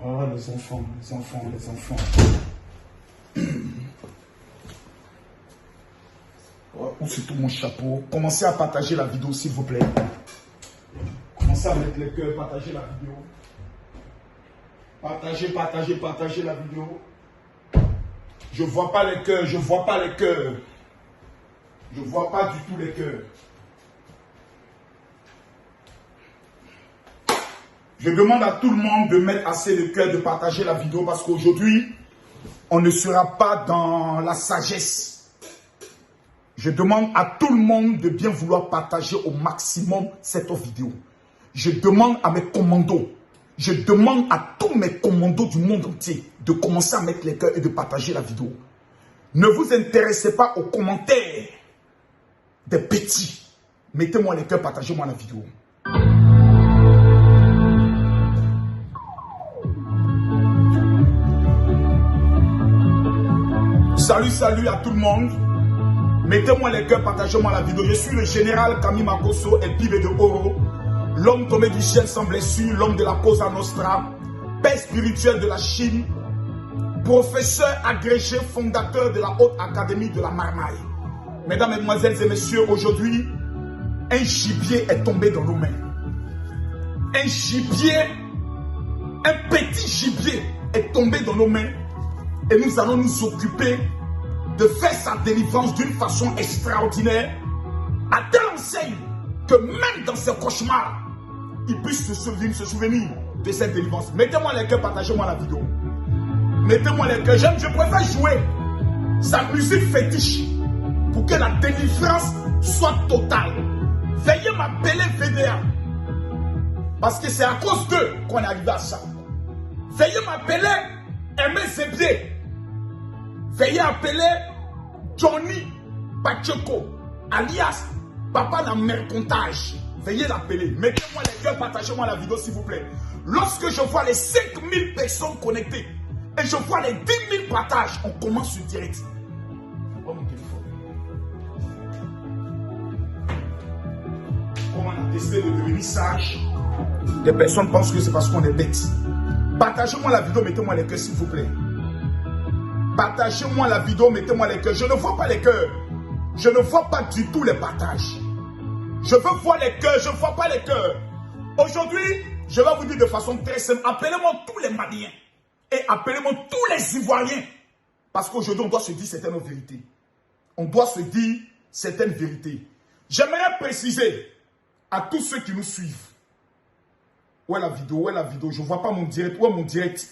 Oh, les enfants, les enfants, les enfants. Où se trouve mon chapeau? Commencez à partager la vidéo, s'il vous plaît. Commencez à mettre les cœurs, partagez la vidéo. Partagez, partagez, partagez la vidéo. Je ne vois pas les cœurs, je ne vois pas les cœurs. Je ne vois pas du tout les cœurs. Je demande à tout le monde de mettre assez de cœur, de partager la vidéo parce qu'aujourd'hui, on ne sera pas dans la sagesse. Je demande à tout le monde de bien vouloir partager au maximum cette vidéo. Je demande à mes commandos, je demande à tous mes commandos du monde entier de commencer à mettre les cœurs et de partager la vidéo. Ne vous intéressez pas aux commentaires des petits. Mettez-moi les cœurs, partagez-moi la vidéo. Salut, salut à tout le monde. Mettez-moi les cœurs, partagez-moi la vidéo. Je suis le général Camille Makosso et Pibe de Oro. L'homme tombé du ciel sans blessure, l'homme de la Cosa Nostra, père spirituel de la Chine, professeur agrégé, fondateur de la Haute Académie de la Marmaille. Mesdames, Mesdemoiselles et Messieurs, aujourd'hui, un gibier est tombé dans nos mains. Un gibier, un petit gibier est tombé dans nos mains et nous allons nous occuper de faire sa délivrance d'une façon extraordinaire à telle enseigne que même dans ses cauchemars, il puisse se souvenir de cette délivrance. Mettez-moi les cœurs, partagez-moi la vidéo. Mettez-moi les cœurs. Je préfère jouer sa musique fétiche pour que la délivrance soit totale. Veuillez m'appeler VDA. Parce que c'est à cause d'eux qu'on est arrivé à ça. Veuillez m'appeler Aimé Zébier. Veuillez appeler Johnny Pacheco, alias Papa dans Mercontage. Veuillez l'appeler. Mettez-moi les cœurs, partagez-moi la vidéo s'il vous plaît. Lorsque je vois les 5000 personnes connectées et je vois les 10 000 partages, on commence le direct. Oh mon téléphone. Comment on a décidé de devenir sage? Des personnes pensent que c'est parce qu'on est bête. Partagez-moi la vidéo, mettez-moi les cœurs s'il vous plaît. Partagez-moi la vidéo, mettez-moi les cœurs. Je ne vois pas les cœurs. Je ne vois pas du tout les partages. Je veux voir les cœurs, je ne vois pas les cœurs. Aujourd'hui, je vais vous dire de façon très simple, appelez-moi tous les Maliens et appelez-moi tous les Ivoiriens. Parce qu'aujourd'hui, on doit se dire certaines vérités. On doit se dire certaines vérités. J'aimerais préciser à tous ceux qui nous suivent. Où est la vidéo? Où est la vidéo? Je ne vois pas mon direct. Où est mon direct?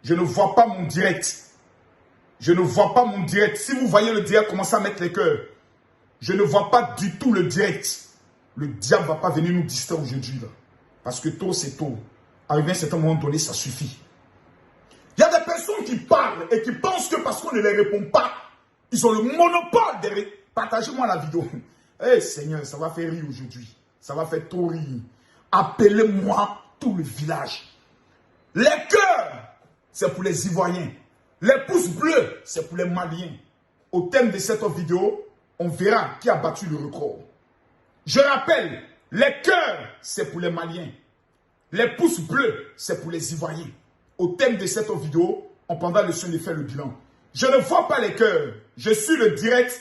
Je ne vois pas mon direct. Je ne vois pas mon direct. Si vous voyez le direct, commencez à mettre les cœurs. Je ne vois pas du tout le direct. Le diable ne va pas venir nous distraire aujourd'hui. Parce que tôt, c'est tôt. Arrivé à un certain moment donné, ça suffit. Il y a des personnes qui parlent et qui pensent que parce qu'on ne les répond pas, ils ont le monopole de... Partagez-moi la vidéo. Eh Seigneur, ça va faire rire aujourd'hui. Ça va faire trop rire. Appelez-moi tout le village. Les cœurs, c'est pour les Ivoiriens. Les pouces bleus, c'est pour les Maliens. Au thème de cette vidéo, on verra qui a battu le record. Je rappelle, les cœurs, c'est pour les Maliens. Les pouces bleus, c'est pour les Ivoiriens. Au thème de cette vidéo, on prendra le soin de faire le bilan. Je ne vois pas les cœurs. Je suis le direct,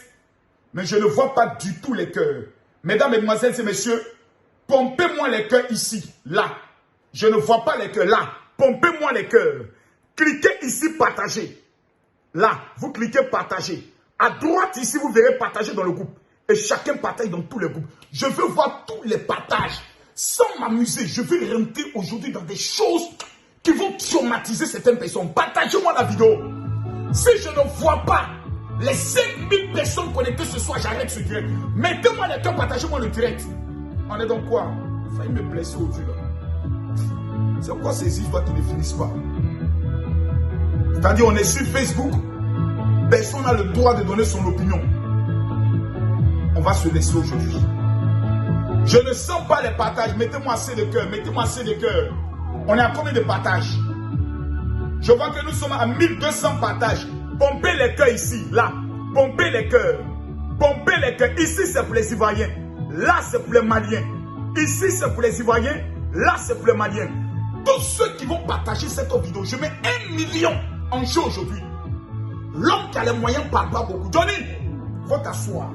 mais je ne vois pas du tout les cœurs. Mesdames, Mesdemoiselles et Messieurs, pompez-moi les cœurs ici, là. Je ne vois pas les cœurs, là. Pompez-moi les cœurs. Cliquez ici, partagez. Là, vous cliquez partager. À droite, ici, vous verrez partager dans le groupe. Et chacun partage dans tous les groupes. Je veux voir tous les partages. Sans m'amuser, je veux rentrer aujourd'hui dans des choses qui vont traumatiser certaines personnes. Partagez-moi la vidéo. Si je ne vois pas les 5000 personnes connectées ce soir, j'arrête ce direct. Mettez-moi les cœurs, partagez-moi le direct. On est dans quoi? Il failli me blesser au-dessus là. C'est quoi ces histoires qui ne finissent pas? C'est-à-dire, on est sur Facebook. Personne n'a le droit de donner son opinion. On va se laisser aujourd'hui. Je ne sens pas les partages. Mettez-moi assez de cœur. Mettez-moi assez de cœur. On est à combien de partages? Je vois que nous sommes à 1200 partages. Pompez les cœurs ici, là. Pompez les cœurs. Pompez les cœurs. Ici, c'est pour les Ivoiriens. Là, c'est pour les Maliens. Ici, c'est pour les Ivoiriens. Là, c'est pour les Maliens. Tous ceux qui vont partager cette vidéo, je mets 1 million en jeu aujourd'hui. L'homme qui a les moyens parle pas beaucoup. Johnny, faut t'asseoir.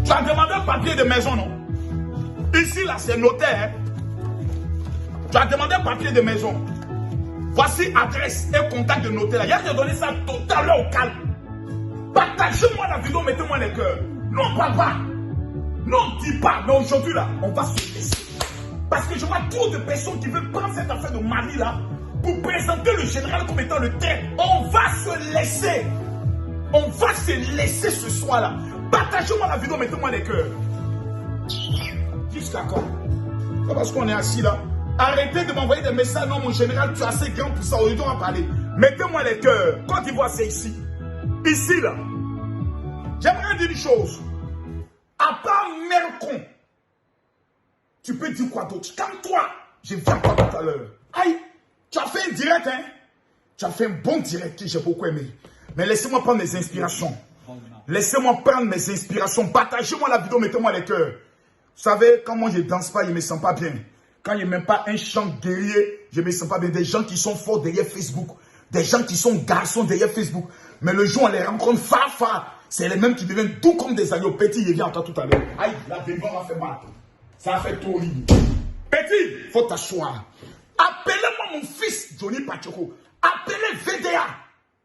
Tu as demandé un papier de maison, non? Ici, là, c'est notaire. Tu as demandé un papier de maison. Voici adresse et contact de notaire. Il y a de donner ça totalement au calme. Partagez-moi la vidéo, mettez-moi les cœurs. Non, on parle pas. Non, on ne dit pas. Mais aujourd'hui, là, on va se laisser. Parce que je vois trop de personnes qui veulent prendre cette affaire de Mali, là, pour présenter le général comme étant le trait. On va se laisser. On va se laisser ce soir-là. Partagez-moi la vidéo, mettez-moi les cœurs. Jusqu'à quand? C'est parce qu'on est assis là. Arrêtez de m'envoyer des messages. Non, mon général, tu es assez grand pour ça. Aujourd'hui, on va parler. Mettez-moi les cœurs. Côte d'Ivoire, c'est ici. Ici, là. J'aimerais dire une chose. À part Mercon, tu peux dire quoi d'autre? Calme-toi. Je viens pas tout à l'heure. Aïe, tu as fait un direct, hein? Tu as fait un bon direct que j'ai beaucoup aimé. Mais laissez-moi prendre mes inspirations. Laissez-moi prendre mes inspirations. Partagez-moi la vidéo, mettez-moi les cœurs. Vous savez, quand moi je ne danse pas, je ne me sens pas bien. Quand il n'y a même pas un chant guerrier, je ne me sens pas bien. Des gens qui sont forts derrière Facebook. Des gens qui sont garçons derrière Facebook. Mais le jour où on les rencontre fa, c'est les mêmes qui deviennent tout comme des agneaux. Petit, il vient encore tout à l'heure. Aïe, la dévon m'a fait mal. Ça a fait tout horrible. Petit, il faut t'asseoir. Appelez-moi mon fils Johnny Pachoko. Appelez VDA.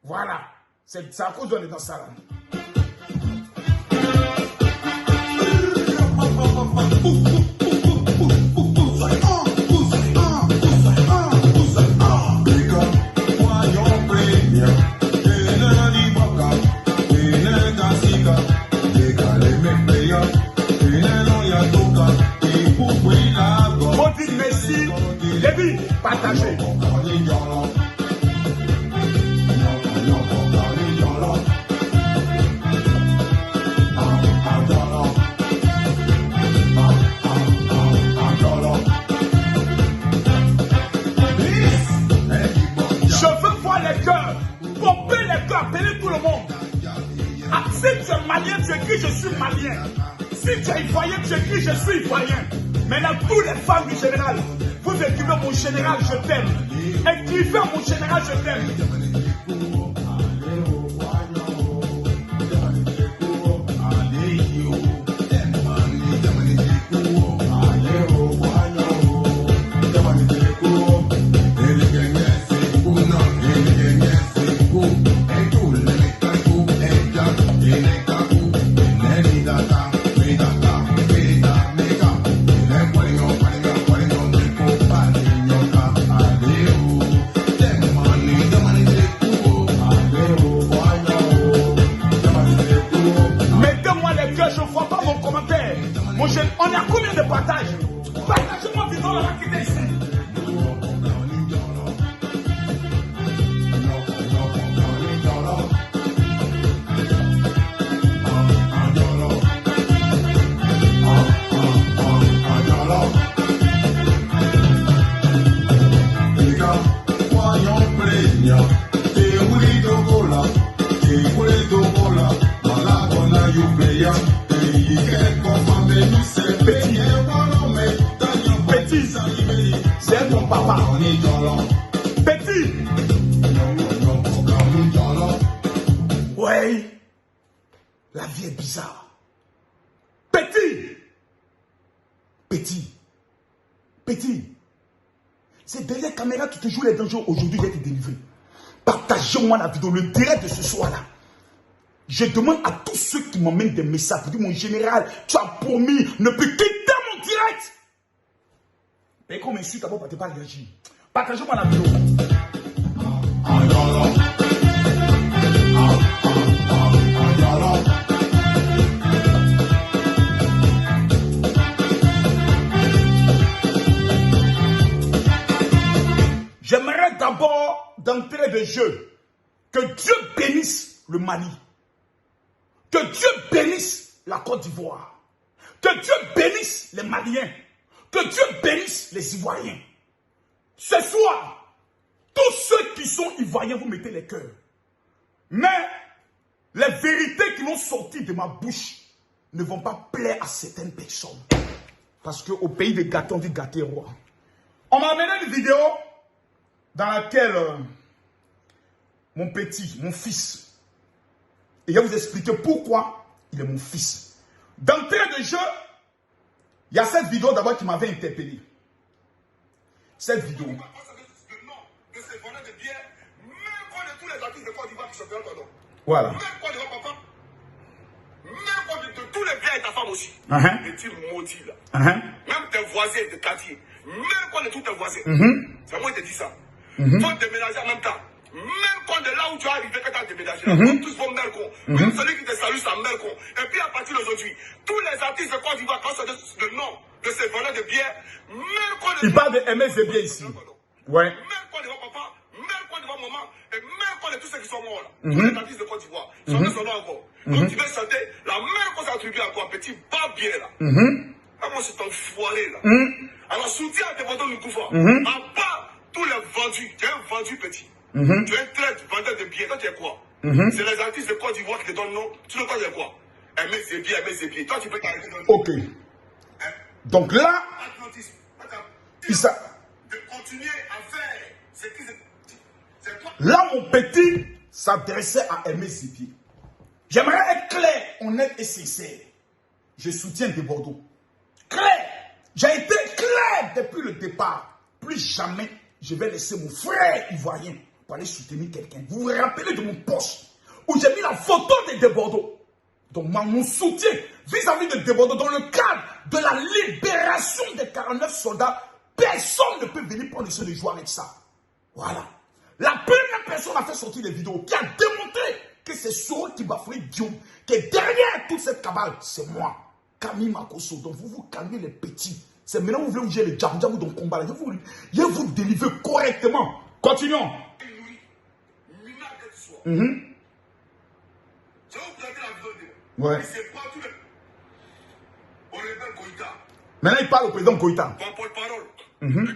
Voilà. C'est à cause qu'on est dans ça là. Maudit Messi, Lévi, partagez. Appelez tout le monde. Ah, si tu es malien, tu écris je suis malien. Si tu es ivoirien, tu écris je suis ivoirien. Maintenant, tous les femmes du général, vous écrivez mon général, je t'aime. Écrivez mon général, je t'aime. On a combien de partages? Partagez-moi disons la quitté ici. Petit, c'est ton papa. Petit. Ouais, la vie est bizarre. Petit. Petit. Petit. C'est derrière la caméra qui te joue les dangers. Aujourd'hui, je vais te délivrer. Partagez-moi la vidéo, le direct de ce soir-là. Je demande à tous ceux qui m'emmènent des messages pour dire, mon général, tu as promis ne plus quitter mon direct. Mais qu'on m'insulte d'abord, parce que tu n'as pas réagi. Partagez-moi la vidéo. J'aimerais d'abord, d'entrée de jeu, que Dieu bénisse le Mali. Que Dieu bénisse la Côte d'Ivoire. Que Dieu bénisse les Maliens. Que Dieu bénisse les Ivoiriens. Ce soir, tous ceux qui sont Ivoiriens, vous mettez les cœurs. Mais les vérités qui vont sortir de ma bouche, ne vont pas plaire à certaines personnes. Parce qu'au pays des gâteaux, on dit gâter roi. On m'a amené une vidéo dans laquelle mon petit, mon fils, et je vais vous expliquer pourquoi il est mon fils. D'entrée de jeu, il y a cette vidéo d'abord qui m'avait interpellé. Cette vidéo. Voilà. Même quoi de papa, même quoi de tous les biens et ta femme aussi. Et tu maudis là. Même tes voisins de quartier, même quoi de tous tes voisins. C'est moi qui te dis ça. Faut déménager en même temps. Même quand de là où tu es arrivé, que tu as déménagé, tous vont mercon. Même celui qui te salue, ça mercon. Et puis à partir d'aujourd'hui, tous les artistes de Côte d'Ivoire, quand c'est le nom de ces voleurs de biens, même quand de. Il parle de Aimé Zébié ici. Ouais. Même quand devant papa, même quand devant maman, et même quand de tous ceux qui sont morts là, tous les artistes de Côte d'Ivoire, chantez son nom encore. Quand tu veux chanter, la même chose attribuée à toi, petit pas bien là. Ah, moi c'est enfoiré là. Alors soutiens à tes vendeurs de Koufa. À part tous les vendus, tu es un vendu petit. Tu es un traite, vendeur de billets. Toi, tu es quoi? C'est les artistes de Côte d'Ivoire qui te donnent le nom. Tu sais quoi, tu es quoi? Aimé ses billets. Toi, tu peux t'arrêter dans le. Ok. Donc là, il ça. De continuer à faire ce qui c'est quoi? Là, mon petit s'adressait à Aimé Zébié. J'aimerais être clair, honnête et sincère. Je soutiens des Bordeaux. Clair. J'ai été clair depuis le départ. Plus jamais, je vais laisser mon frère ivoirien pour aller soutenir quelqu'un. Vous vous rappelez de mon poste où j'ai mis la photo des Bordeaux. Donc, mon soutien vis-à-vis de Bordeaux, dans le cadre de la libération des 49 soldats, personne ne peut venir prendre ce de joie avec ça. Voilà. La première personne a fait sortir des vidéos qui a démontré que c'est Soro qui bafoue Guillaume, qui est derrière toute cette cabale, c'est moi, Camille Makosso. Donc, vous vous calmez les petits. C'est maintenant que vous voulez ouvrir les djamdjamou dans le combat. Je vais vous délivrer correctement. Continuons. Ouais. Maintenant, il parle au président Goïta. Paul-parole.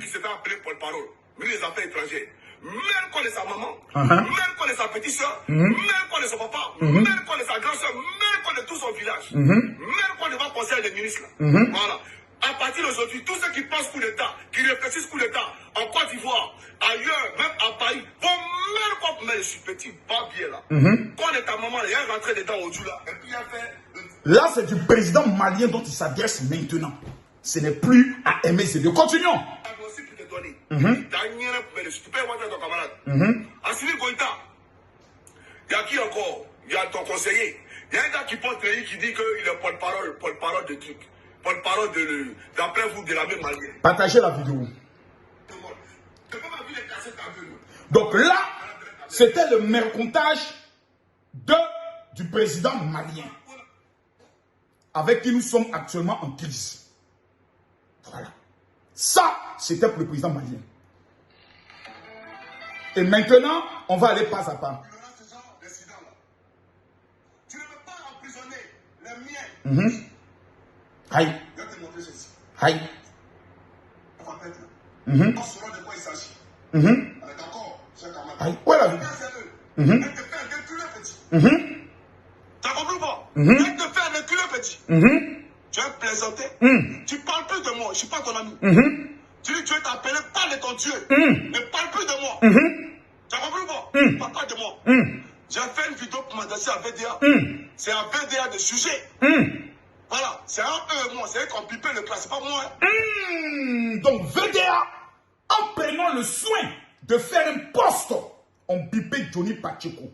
Qui s'est fait appeler Paul-parole. Ministre des Affaires étrangères. Même quand est sa maman, même quand est sa petite soeur, même quand est son papa, même quand est sa grande soeur, même quand est tout son village, même quand il va conseiller des ministres. Voilà. À partir d'aujourd'hui, tous ceux qui pensent coup d'État, qui réfléchissent coup d'État en Côte d'Ivoire, ailleurs, même à Paris, vont même pas. Mais je suis petit, pas bien là. Quand est ta maman, il est rentré dedans au Djoula. Et puis il a fait. Là, c'est du président malien dont il s'adresse maintenant. Ce n'est plus à Aimé Zébié. Continuons. Tu peux voir ton camarade. À Civil Goïta, il y a qui encore? Il y a ton conseiller. Il y a un gars qui porte le qui dit qu'il est porte-parole de trucs. Porte-parole d'après vous de la même manière. Partagez la vidéo. Donc là, c'était le mercontage du président malien, avec qui nous sommes actuellement en crise. Voilà. Ça, c'était pour le président malien. Et maintenant, on va aller pas à pas. Tu ne veux pas emprisonner les miens. Aïe. Je vais te montrer ceci. Aïe. On va mettre là. On saura de quoi il s'agit. On est d'accord, cher camarade. Aïe. Voilà. Elle te fait un déculé petit. Tu as compris ou pas? Elle te fait un déculé petit. Tu as plaisanté. Tu parles plus de moi. Je ne suis pas ton ami. Tu dis que Dieu t'a appelé, parle de ton Dieu. Ne parle plus de moi. Tu as compris ou pas? Parle de moi. J'ai fait une vidéo pour m'adresser à VDA. C'est un VDA de sujet. Voilà, c'est un eux et moi, c'est eux qui ont pipé le plat, c'est pas moi. Donc VDA, en prenant le soin de faire un poste, on pipé Johnny Pacheco.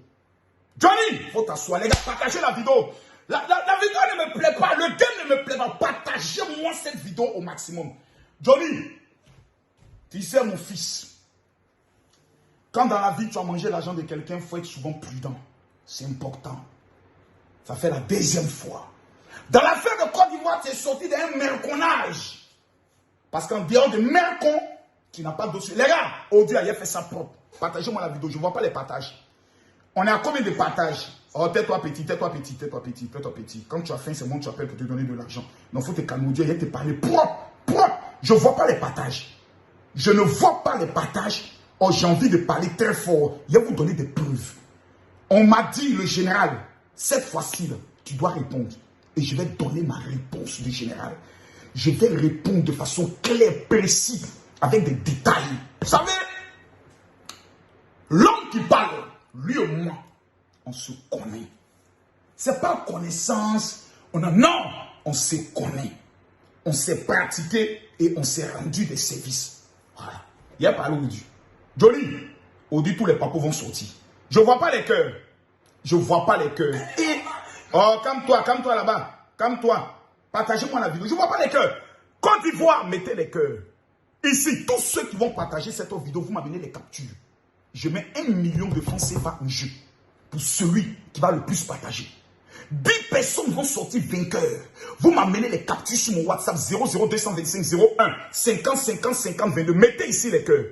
Johnny, faut t'asseoir, les gars, partagez la vidéo. La vidéo ne me plaît pas, le game ne me plaît pas. Partagez-moi cette vidéo au maximum. Johnny, tu sais mon fils, quand dans la vie tu as mangé l'argent de quelqu'un, il faut être souvent prudent. C'est important. Ça fait la deuxième fois. Dans l'affaire de Côte d'Ivoire, tu es sorti d'un merconnage. Parce qu'en dehors de mercon, qui n'a pas de dossier. Les gars, Audio a fait ça propre. Partagez-moi la vidéo, je ne vois pas les partages. On est à combien de partages? Oh, tais-toi petit, tais-toi petit, tais-toi petit, tais-toi petit. Quand tu as faim, c'est moi que tu appelles pour te donner de l'argent. Donc, il faut te calmer. Audio, il te parler propre, propre. Je ne vois pas les partages. Je ne vois pas les partages. Oh, j'ai envie de parler très fort. Je vais vous donner des preuves. On m'a dit, le général, cette fois-ci, tu dois répondre. et je vais donner ma réponse du général. Je vais répondre de façon claire, précise, avec des détails. Vous savez, l'homme qui parle, lui et moi, on se connaît. C'est pas connaissance, non, on se connaît. On s'est pratiqué et on s'est rendu des services. Voilà. Il y a parlé aujourd'hui. Johnny, on dit tous les papos vont sortir. Je ne vois pas les cœurs. Je ne vois pas les cœurs. Et, oh, calme-toi là-bas. Calme-toi. Partagez-moi la vidéo. Je ne vois pas les cœurs. Côte d'Ivoire, mettez les cœurs. Ici, tous ceux qui vont partager cette vidéo, vous m'amenez les captures. Je mets 1 million de francs CFA en jeu pour celui qui va le plus partager. 10 personnes vont sortir vainqueurs. Vous m'amenez les captures sur mon WhatsApp 00225 01 50 50 50 22. Mettez ici les cœurs.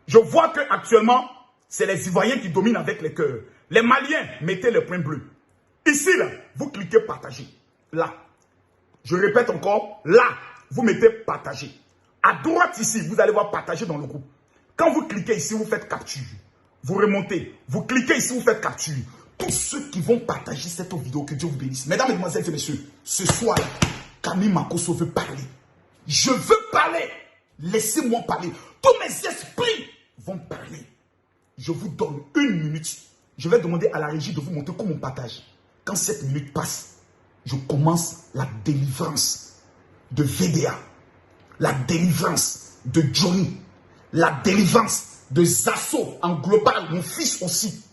Je vois que actuellement, c'est les Ivoiriens qui dominent avec les cœurs. Les Maliens, mettez le point bleu. Ici, là, vous cliquez partager. Là. Je répète encore, là, vous mettez partager. À droite ici, vous allez voir partager dans le groupe. Quand vous cliquez ici, vous faites capture. Vous remontez. Vous cliquez ici, vous faites capture. Tous ceux qui vont partager cette vidéo, que Dieu vous bénisse. Mesdames, Mesdemoiselles et Messieurs, ce soir, Camille Makosso veut parler. Je veux parler. Laissez-moi parler. Tous mes esprits vont parler. Je vous donne 1 minute. Je vais demander à la régie de vous montrer comment on partage. Quand cette minute passe, je commence la délivrance de VDA. La délivrance de Johnny. La délivrance de Zasso en global. Mon fils aussi.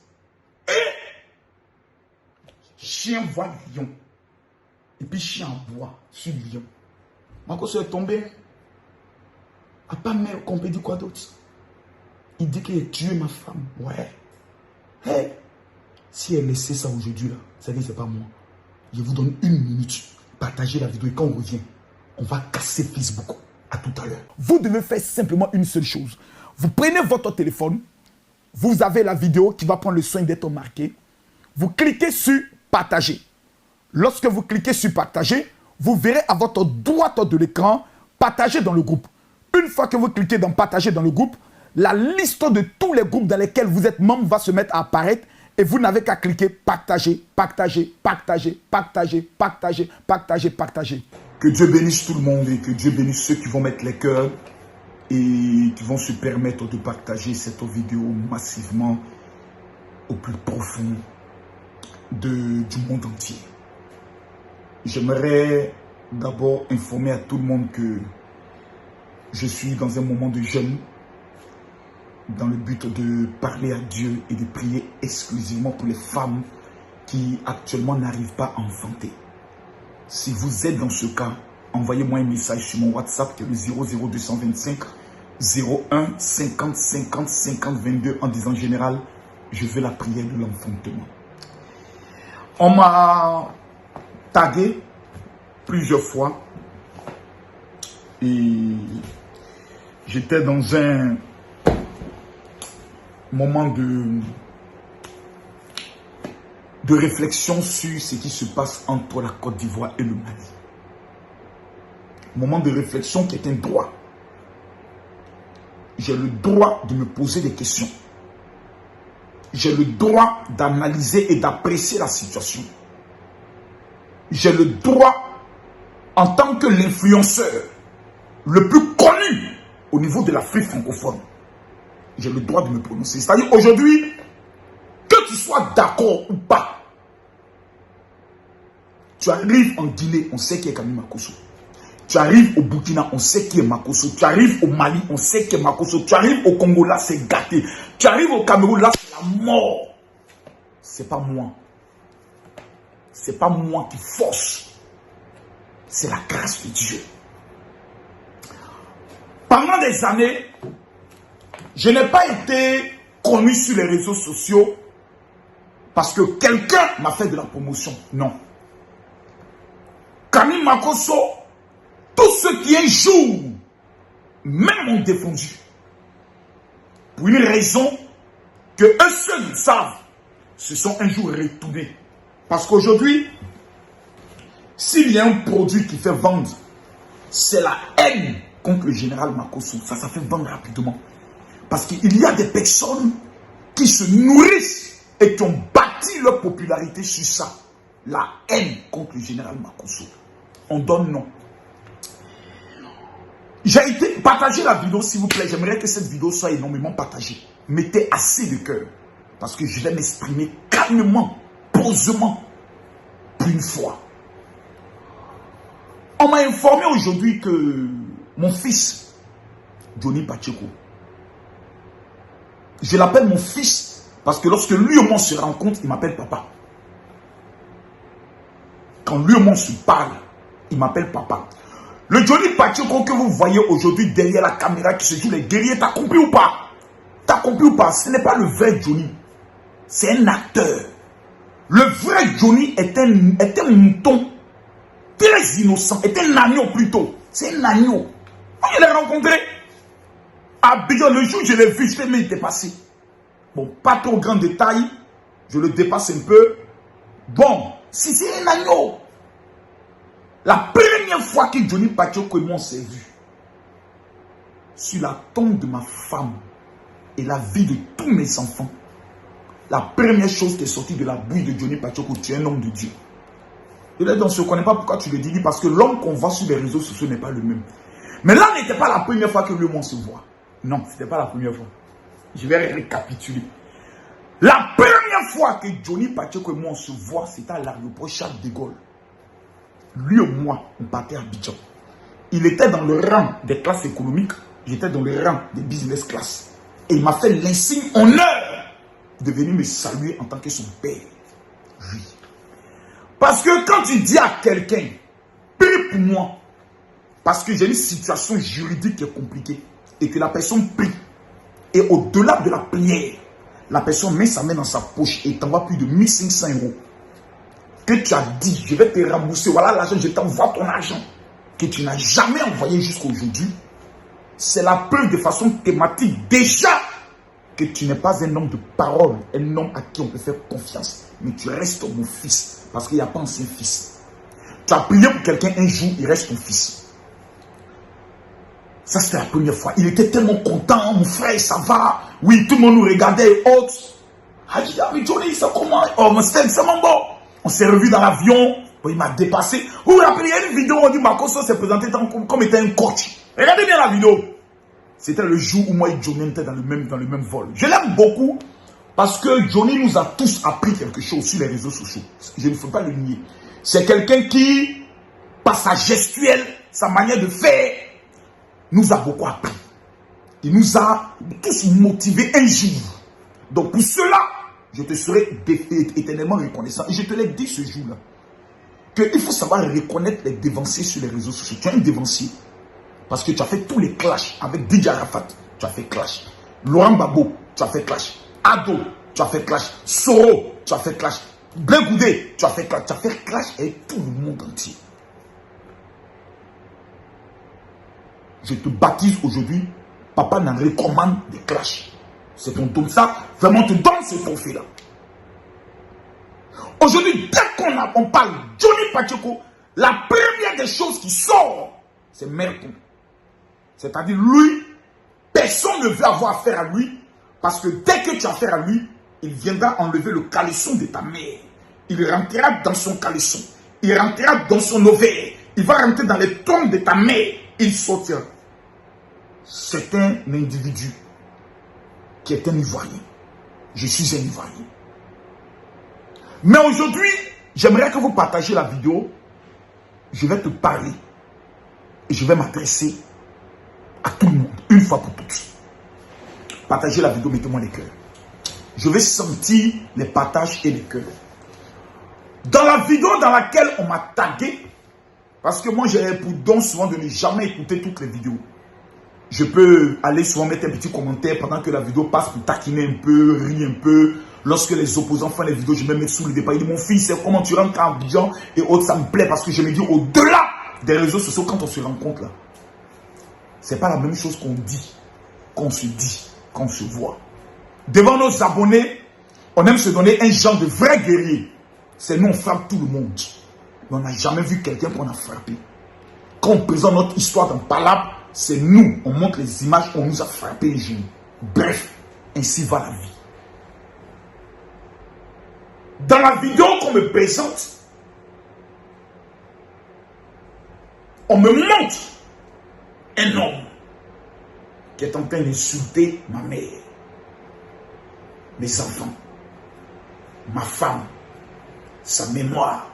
Et chien voit lion. Et puis chien boit sur lion. Makosso est tombé. À pas mère qu'on peut dire quoi d'autre. Il dit qu'il a tué ma femme. Ouais. Hey. Si elle laissait ça aujourd'hui là, ça veut dire que c'est pas moi. Je vous donne 1 minute. Partagez la vidéo et quand on revient, on va casser Facebook. À tout à l'heure. Vous devez faire simplement une seule chose. Vous prenez votre téléphone. Vous avez la vidéo qui va prendre le soin d'être marquée. Vous cliquez sur partager. Lorsque vous cliquez sur partager, vous verrez à votre droite de l'écran partager dans le groupe. Une fois que vous cliquez dans partager dans le groupe, la liste de tous les groupes dans lesquels vous êtes membre va se mettre à apparaître et vous n'avez qu'à cliquer partager, partager, partager, partager, partager, partager, partager. Que Dieu bénisse tout le monde et que Dieu bénisse ceux qui vont mettre les cœurs et qui vont se permettre de partager cette vidéo massivement au plus profond du monde entier. J'aimerais d'abord informer à tout le monde que je suis dans un moment de jeûne dans le but de parler à Dieu et de prier exclusivement pour les femmes qui actuellement n'arrivent pas à enfanter. Si vous êtes dans ce cas, envoyez-moi un message sur mon WhatsApp qui est le 00225 01 50 50 50 22 en disant général, je veux la prière de l'enfantement. On m'a tagué plusieurs fois et j'étais dans un moment de réflexion sur ce qui se passe entre la Côte d'Ivoire et le Mali. Moment de réflexion qui est un droit. J'ai le droit de me poser des questions. J'ai le droit d'analyser et d'apprécier la situation. J'ai le droit, en tant que l'influenceur le plus connu au niveau de l'Afrique francophone, j'ai le droit de me prononcer. C'est-à-dire aujourd'hui, que tu sois d'accord ou pas, tu arrives en Guinée, on sait qui est Camille Makosso. Tu arrives au Burkina, on sait qui est Makosso. Tu arrives au Mali, on sait qui est Makosso. Tu arrives au Congo, là c'est gâté. Tu arrives au Cameroun, là c'est la mort. C'est pas moi. C'est pas moi qui force. C'est la grâce de Dieu. Pendant des années, je n'ai pas été connu sur les réseaux sociaux parce que quelqu'un m'a fait de la promotion. Non. Camille Makosso, tous ceux qui un jour même ont défendu, pour une raison que eux seuls savent, se sont un jour retournés. Parce qu'aujourd'hui, s'il y a un produit qui fait vendre, c'est la haine contre le général Makosso. Ça fait vendre rapidement. Parce qu'il y a des personnes qui se nourrissent et qui ont bâti leur popularité sur ça. la haine contre le général Makosso. On donne non. J'ai été partager la vidéo, s'il vous plaît. J'aimerais que cette vidéo soit énormément partagée. Mettez assez de cœur. Parce que je vais m'exprimer calmement, posément, pour une fois. On m'a informé aujourd'hui que mon fils, Johnny Pacheco, je l'appelle mon fils parce que lorsque lui et moi se rencontrent, il m'appelle papa. Quand lui et moi se parle, il m'appelle papa. Le Johnny Pacheco que vous voyez aujourd'hui derrière la caméra qui se joue les guerriers, t'as compris ou pas? T'as compris ou pas? Ce n'est pas le vrai Johnny. C'est un acteur. Le vrai Johnny est un mouton très innocent, est un agneau plutôt. C'est un agneau. Je l'ai rencontré à Abidjan, le jour où je l'ai vu, je l'ai dépassé. Bon, pas trop grand détail, je le dépasse un peu. Bon, si c'est un agneau. La première fois que Johnny Pacheco et moi on s'est vu, sur la tombe de ma femme et la vie de tous mes enfants, la première chose qui est sortie de la bouille de Johnny Pacheco, tu es un homme de Dieu. Et là, on ne se connaît pas pourquoi tu le dis, parce que l'homme qu'on voit sur les réseaux sociaux n'est pas le même. Mais là, n'était pas la première fois que lui et moi on se voit. Non, ce n'était pas la première fois. Je vais récapituler. La première fois que Johnny Pacheco et moi on se voit, c'était à l'aéroport Charles de Gaulle. Lui et moi, on partait à Abidjan. Il était dans le rang des classes économiques, j'étais dans le rang des business class. Et il m'a fait l'insigne honneur de venir me saluer en tant que son père. Oui. Parce que quand tu dis à quelqu'un, prie pour moi, parce que j'ai une situation juridique qui est compliquée, et que la personne prie, et au-delà de la prière, la personne met sa main dans sa poche et t'envoie plus de 1500 €. Que tu as dit, je vais te rembourser, voilà l'argent, je t'envoie ton argent, que tu n'as jamais envoyé jusqu'à aujourd'hui, c'est la preuve de façon thématique déjà que tu n'es pas un homme de parole, un homme à qui on peut faire confiance, mais tu restes mon fils, parce qu'il n'y a pas ancien fils. Tu as prié pour quelqu'un un jour, il reste ton fils. Ça, c'était la première fois. Il était tellement content, mon frère, ça va. Oui, tout le monde nous regardait et autres. Ah, je dis, ah, mais Johnny, ça comment? Oh, mon style, c'est mon bon. On s'est revus dans l'avion. Bon, il m'a dépassé. Vous vous rappelez, il y a une vidéo où on dit Makosso s'est présenté comme étant un coach. Regardez bien la vidéo. C'était le jour où moi et Johnny étaient dans le même vol. Je l'aime beaucoup parce que Johnny nous a tous appris quelque chose sur les réseaux sociaux. Je ne faut pas le nier. C'est quelqu'un qui, par sa gestuelle, sa manière de faire, nous a beaucoup appris. Il nous a tous motivés un jour. Donc pour cela, je te serai éternellement reconnaissant. Et je te l'ai dit ce jour-là, qu'il faut savoir reconnaître les dévanciers sur les réseaux sociaux. Tu es un dévancier. Parce que tu as fait tous les clashs avec DJ Arafat. Tu as fait clash. Laurent Gbagbo, tu as fait clash. Ado, tu as fait clash. Soro, tu as fait clash. Blé Goudé, tu as fait clash. Tu as fait clash avec tout le monde entier. Je te baptise aujourd'hui. Papa n'en recommande des clashs. C'est ton don. Ça, vraiment, te donne ce trophée-là. Aujourd'hui, dès qu'on parle Johnny Pacheco, la première des choses qui sort, c'est Merton. C'est-à-dire, lui, personne ne veut avoir affaire à lui, parce que dès que tu as affaire à lui, il viendra enlever le caleçon de ta mère. Il rentrera dans son caleçon. Il rentrera dans son ovaire. Il va rentrer dans les trompes de ta mère. Il sortira. C'est un individu qui est un Ivoirien. Je suis un Ivoirien. Mais aujourd'hui, j'aimerais que vous partagiez la vidéo. Je vais te parler. Et je vais m'adresser à tout le monde, une fois pour toutes. Partagez la vidéo, mettez-moi les cœurs. Je vais sentir les partages et les cœurs. Dans la vidéo dans laquelle on m'a tagué, parce que moi j'ai pour don souvent de ne jamais écouter toutes les vidéos. Je peux aller souvent mettre un petit commentaire pendant que la vidéo passe pour taquiner un peu, rire un peu. Lorsque les opposants font les vidéos, je vais mettre sous le départ. Il dit, mon fils, c'est comment tu rentres en Abidjan et autres, ça me plaît parce que je me dis, au-delà des réseaux sociaux, quand on se rencontre là, c'est pas la même chose qu'on dit, qu'on se dit, qu'on se voit. Devant nos abonnés, on aime se donner un genre de vrai guerrier. C'est nous, on frappe tout le monde. Mais on n'a jamais vu quelqu'un qu'on a frappé. Quand on présente notre histoire dans Palab, c'est nous, on montre les images, on nous a frappé un jour. Bref, ainsi va la vie. Dans la vidéo qu'on me présente, On me montre un homme qui est en train d'insulter ma mère, mes enfants, ma femme, sa mémoire.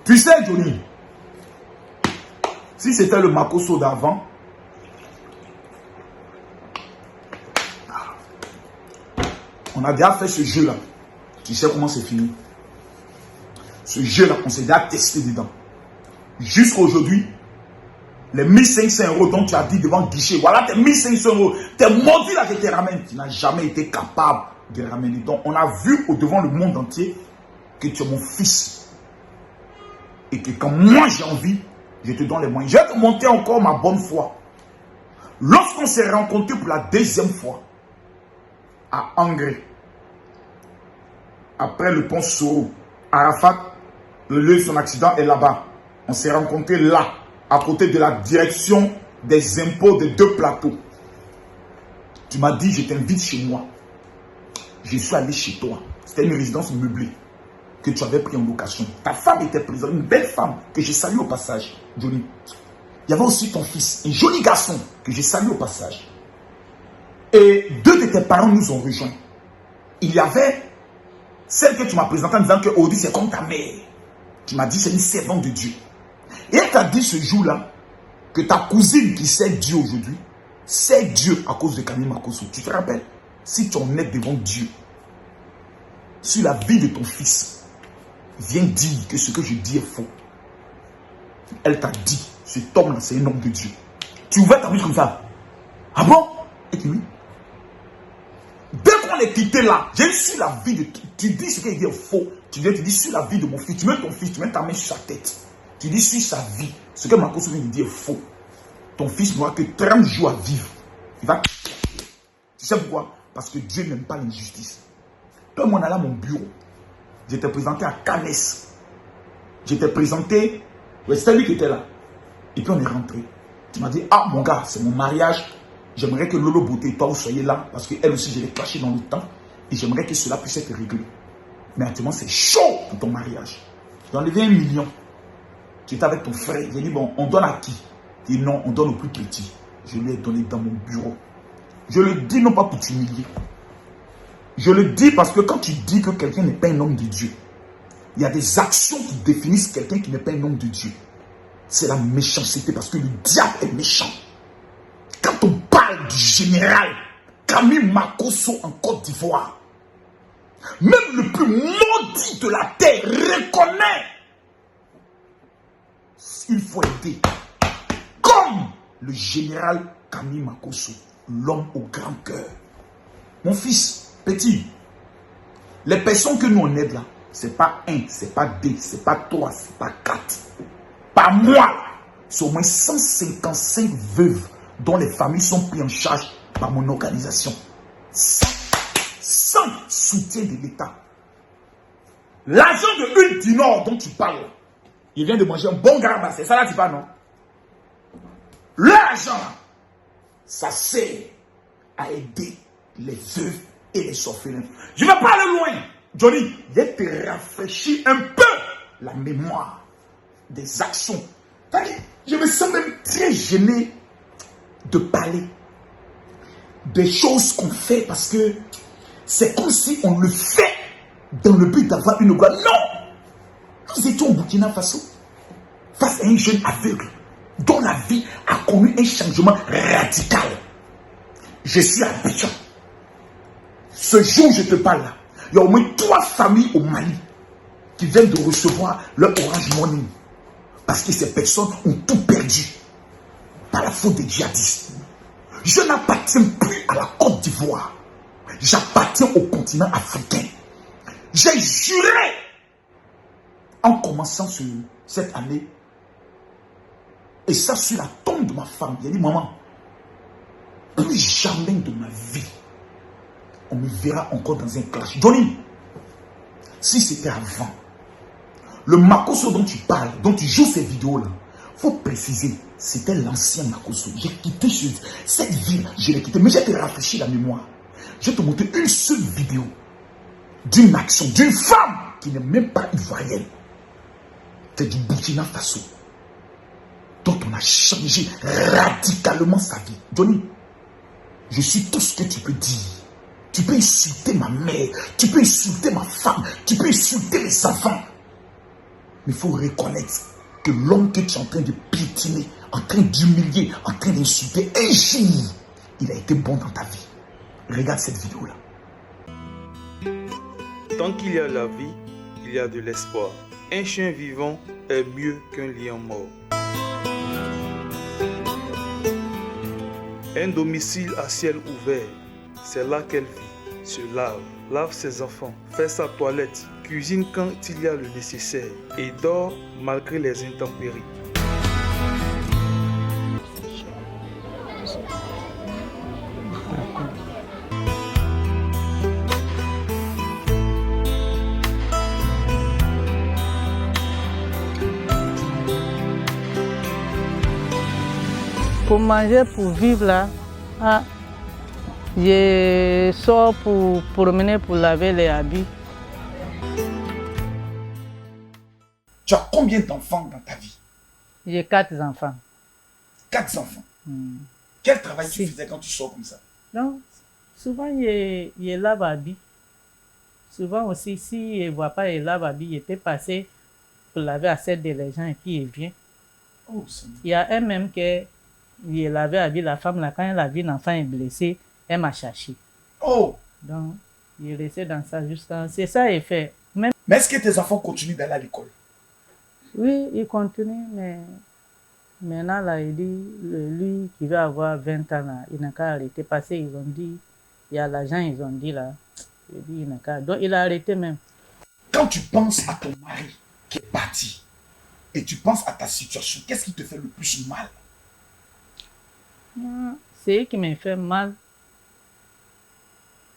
Tu sais, Johnny, si c'était le Makosso d'avant, on a déjà fait ce jeu-là. Tu sais comment c'est fini. Ce jeu-là, on s'est déjà testé dedans. Jusqu'à aujourd'hui, les 1500 € dont tu as dit devant le guichet, voilà tes 1500 €, tes maudits là que tu ramènes, tu n'as jamais été capable de les ramener. Donc, on a vu au devant le monde entier que tu es mon fils. Et que quand moi j'ai envie, je te donne les moyens. Je vais te montrer encore ma bonne foi. Lorsqu'on s'est rencontrés pour la deuxième fois, à Angers, après le pont Soro, Arafat, le lieu de son accident est là-bas. On s'est rencontrés là, à côté de la direction des impôts des deux plateaux. Tu m'as dit, je t'invite chez moi. Je suis allé chez toi. C'était une résidence meublée que tu avais pris en location. Ta femme était présente, une belle femme que j'ai saluée au passage, Johnny. Il y avait aussi ton fils, un joli garçon que j'ai salué au passage. Et 2 de tes parents nous ont rejoints. Il y avait celle que tu m'as présentée en disant que Audi c'est comme ta mère. Tu m'as dit c'est une servante de Dieu. Et elle t'a dit ce jour-là que ta cousine qui sait Dieu aujourd'hui, sait Dieu à cause de Kami Makosso. Tu te rappelles? Si tu en es devant Dieu, sur la vie de ton fils, viens dire que ce que je dis est faux. Elle t'a dit, cet homme-là c'est un homme de Dieu. Tu ouvres ta bouche comme ça. Ah bon? Et tu oui. Dès qu'on est quitté là, j'ai su la vie de... Tu dis ce qu'il dit est faux. Tu dis sur la vie de mon fils. Tu mets ton fils, tu mets ta main sur sa tête. Tu dis sur sa vie. Ce que Makosso vient de dire est faux. Ton fils n'aura que 30 jours à vivre. Il va... Tu sais pourquoi? Parce que Dieu n'aime pas l'injustice. Toi, on allait à mon bureau. J'étais présenté à Cannes. J'étais présenté... Ouais, c'était lui qui était là. Et puis on est rentré. Tu m'as dit, ah mon gars, c'est mon mariage. J'aimerais que Lolo Beauté et toi vous soyez là. Parce qu'elle aussi, je l'ai cachée dans le temps. Et j'aimerais que cela puisse être réglé. Mais actuellement, c'est chaud pour ton mariage. J'ai enlevé 1 million. Tu étais avec ton frère. J'ai dit, bon, on donne à qui? Il dit, non, on donne au plus petit. Je lui ai donné dans mon bureau. Je le dis non pas pour t'humilier. Je le dis parce que quand tu dis que quelqu'un n'est pas un homme de Dieu, il y a des actions qui définissent quelqu'un qui n'est pas un homme de Dieu. C'est la méchanceté parce que le diable est méchant. Quand on parle du général Kami Makosso en Côte d'Ivoire, même le plus maudit de la terre reconnaît qu'il faut aider. Comme le général Kami Makosso, l'homme au grand cœur. Mon fils, petit, les personnes que nous on aide là, c'est pas 1, c'est pas 2, c'est pas 3, c'est pas 4. Par mois, c'est au moins 155 veuves dont les familles sont prises en charge par mon organisation. Sans soutien de l'État. L'argent de Huile du Nord dont tu parles, il vient de manger un bon garba, c'est ça là tu parles, non? L'argent, ça sert à aider les veuves et les orphelins. Je ne vais pas aller loin. Johnny, je vais te rafraîchir un peu la mémoire des actions. Je me sens même très gêné de parler des choses qu'on fait parce que c'est comme si on le fait dans le but d'avoir une gloire. Non! Nous étions au Burkina Faso face à un jeune aveugle dont la vie a connu un changement radical. Je suis à Abidjan. Ce jour où je te parle là, il y a au moins 3 familles au Mali qui viennent de recevoir leur Orange Money. Parce que ces personnes ont tout perdu par la faute des djihadistes. Je n'appartiens plus à la Côte d'Ivoire. J'appartiens au continent africain. J'ai juré en commençant cette année, et ça sur la tombe de ma femme. J'ai dit, maman, plus jamais de ma vie, on me verra encore dans un clash. Johnny, si c'était avant, le Makosso dont tu parles, dont tu joues ces vidéos-là, il faut préciser, c'était l'ancien Makosso. J'ai quitté cette ville, je l'ai quitté, mais j'ai te rafraîchi la mémoire. Je vais te montrer une seule vidéo d'une action, d'une femme qui n'est même pas ivoirienne. C'est du Burkina Faso. a changé radicalement sa vie. Johnny, je suis tout ce que tu peux dire. Tu peux insulter ma mère, tu peux insulter ma femme, tu peux insulter les enfants. Mais il faut reconnaître que l'homme que tu es en train de piétiner, en train d'humilier, en train d'insulter, un jour, il a été bon dans ta vie. Regarde cette vidéo-là. Tant qu'il y a la vie, il y a de l'espoir. Un chien vivant est mieux qu'un lion mort. Un domicile à ciel ouvert, c'est là qu'elle vit, se lave ses enfants, fait sa toilette, cuisine quand il y a le nécessaire et dort malgré les intempéries. Pour manger, pour vivre là, je sors pour promener, pour laver les habits. Tu as combien d'enfants dans ta vie? J'ai 4 enfants. 4 enfants. Quel travail tu faisais quand tu sors comme ça? Non, souvent je lave habits. Souvent aussi, si je ne vois pas, je lave habits, je peux passer pour laver à celle des gens et puis il vient. Oh, il y a un même qui il lavait habits, la femme là, quand elle a vu l'enfant est blessé, elle m'a cherché. Oh! Donc, il est resté dans ça jusqu'à... C'est ça il fait. Même... Mais est-ce que tes enfants continuent d'aller à l'école? Oui, ils continuent, mais maintenant, là, il dit, lui qui va avoir 20 ans, là, il n'a qu'à arrêter. Parce qu'ils ont dit, il y a l'argent, ils ont dit là, il dit, il n'a qu'à... Donc, il a arrêté même. Quand tu penses à ton mari qui est parti, et tu penses à ta situation, qu'est-ce qui te fait le plus mal? C'est eux qui me fait mal.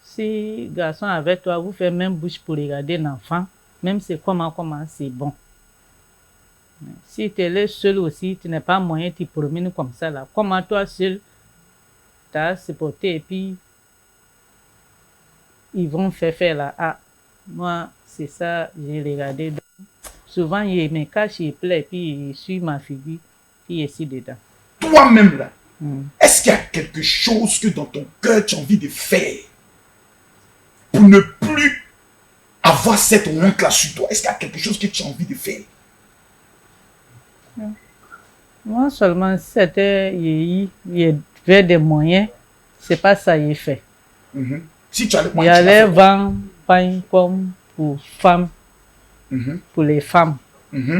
Si garçon avec toi, vous faites même bouche pour regarder l'enfant, même c'est comment, c'est bon. Si tu es là seul aussi, tu n'as pas moyen de te promener comme ça là. Comment toi seul, tu as supporté et puis ils vont faire là. Ah, moi, c'est ça, j'ai regardé. Donc, souvent, il me cache, il plaît, puis il suit ma figure, puis il est ici dedans. Toi-même là, est-ce qu'il y a quelque chose que dans ton cœur tu as envie de faire pour ne plus avoir cette honte-là sur toi? Est-ce qu'il y a quelque chose que tu as envie de faire? Moi seulement, si c'était, il y avait des moyens, c'est pas ça qu'il fait. Si tu as les Il moyens, allait vendre pain comme pour femmes, pour les femmes.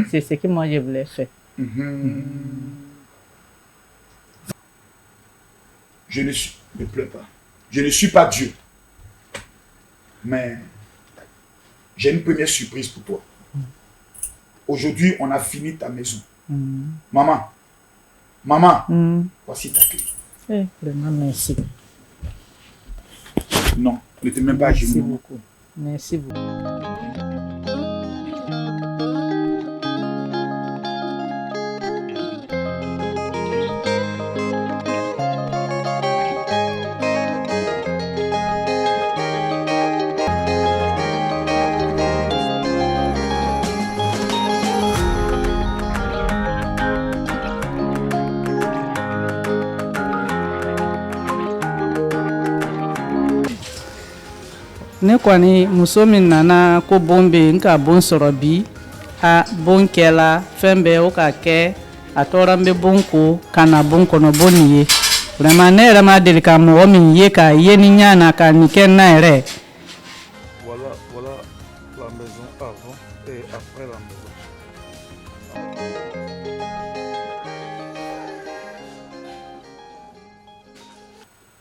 C'est ce que moi je voulais faire. Ne pleure pas. Je ne suis pas Dieu. Mais j'ai une première surprise pour toi. Aujourd'hui, on a fini ta maison. Maman, voici ta clé. Vraiment, merci. Non, ne te mets pas à genoux. Merci beaucoup. Merci beaucoup. Ne kɔni muso min nana ko bon bɛ n ka bon sɔrɔ bi bon kɛla fɛn bɛɛ o ka kɛ a tɔɔrɔ n bɛ bon ko ka na bon kɔnɔ bon nin ye vraiment ne yɛrɛ ma deli ka mɔgɔ min ye k'a ye ni ɲa na ka nin kɛ n na yɛrɛ. Voilà la maison avant et après la maison.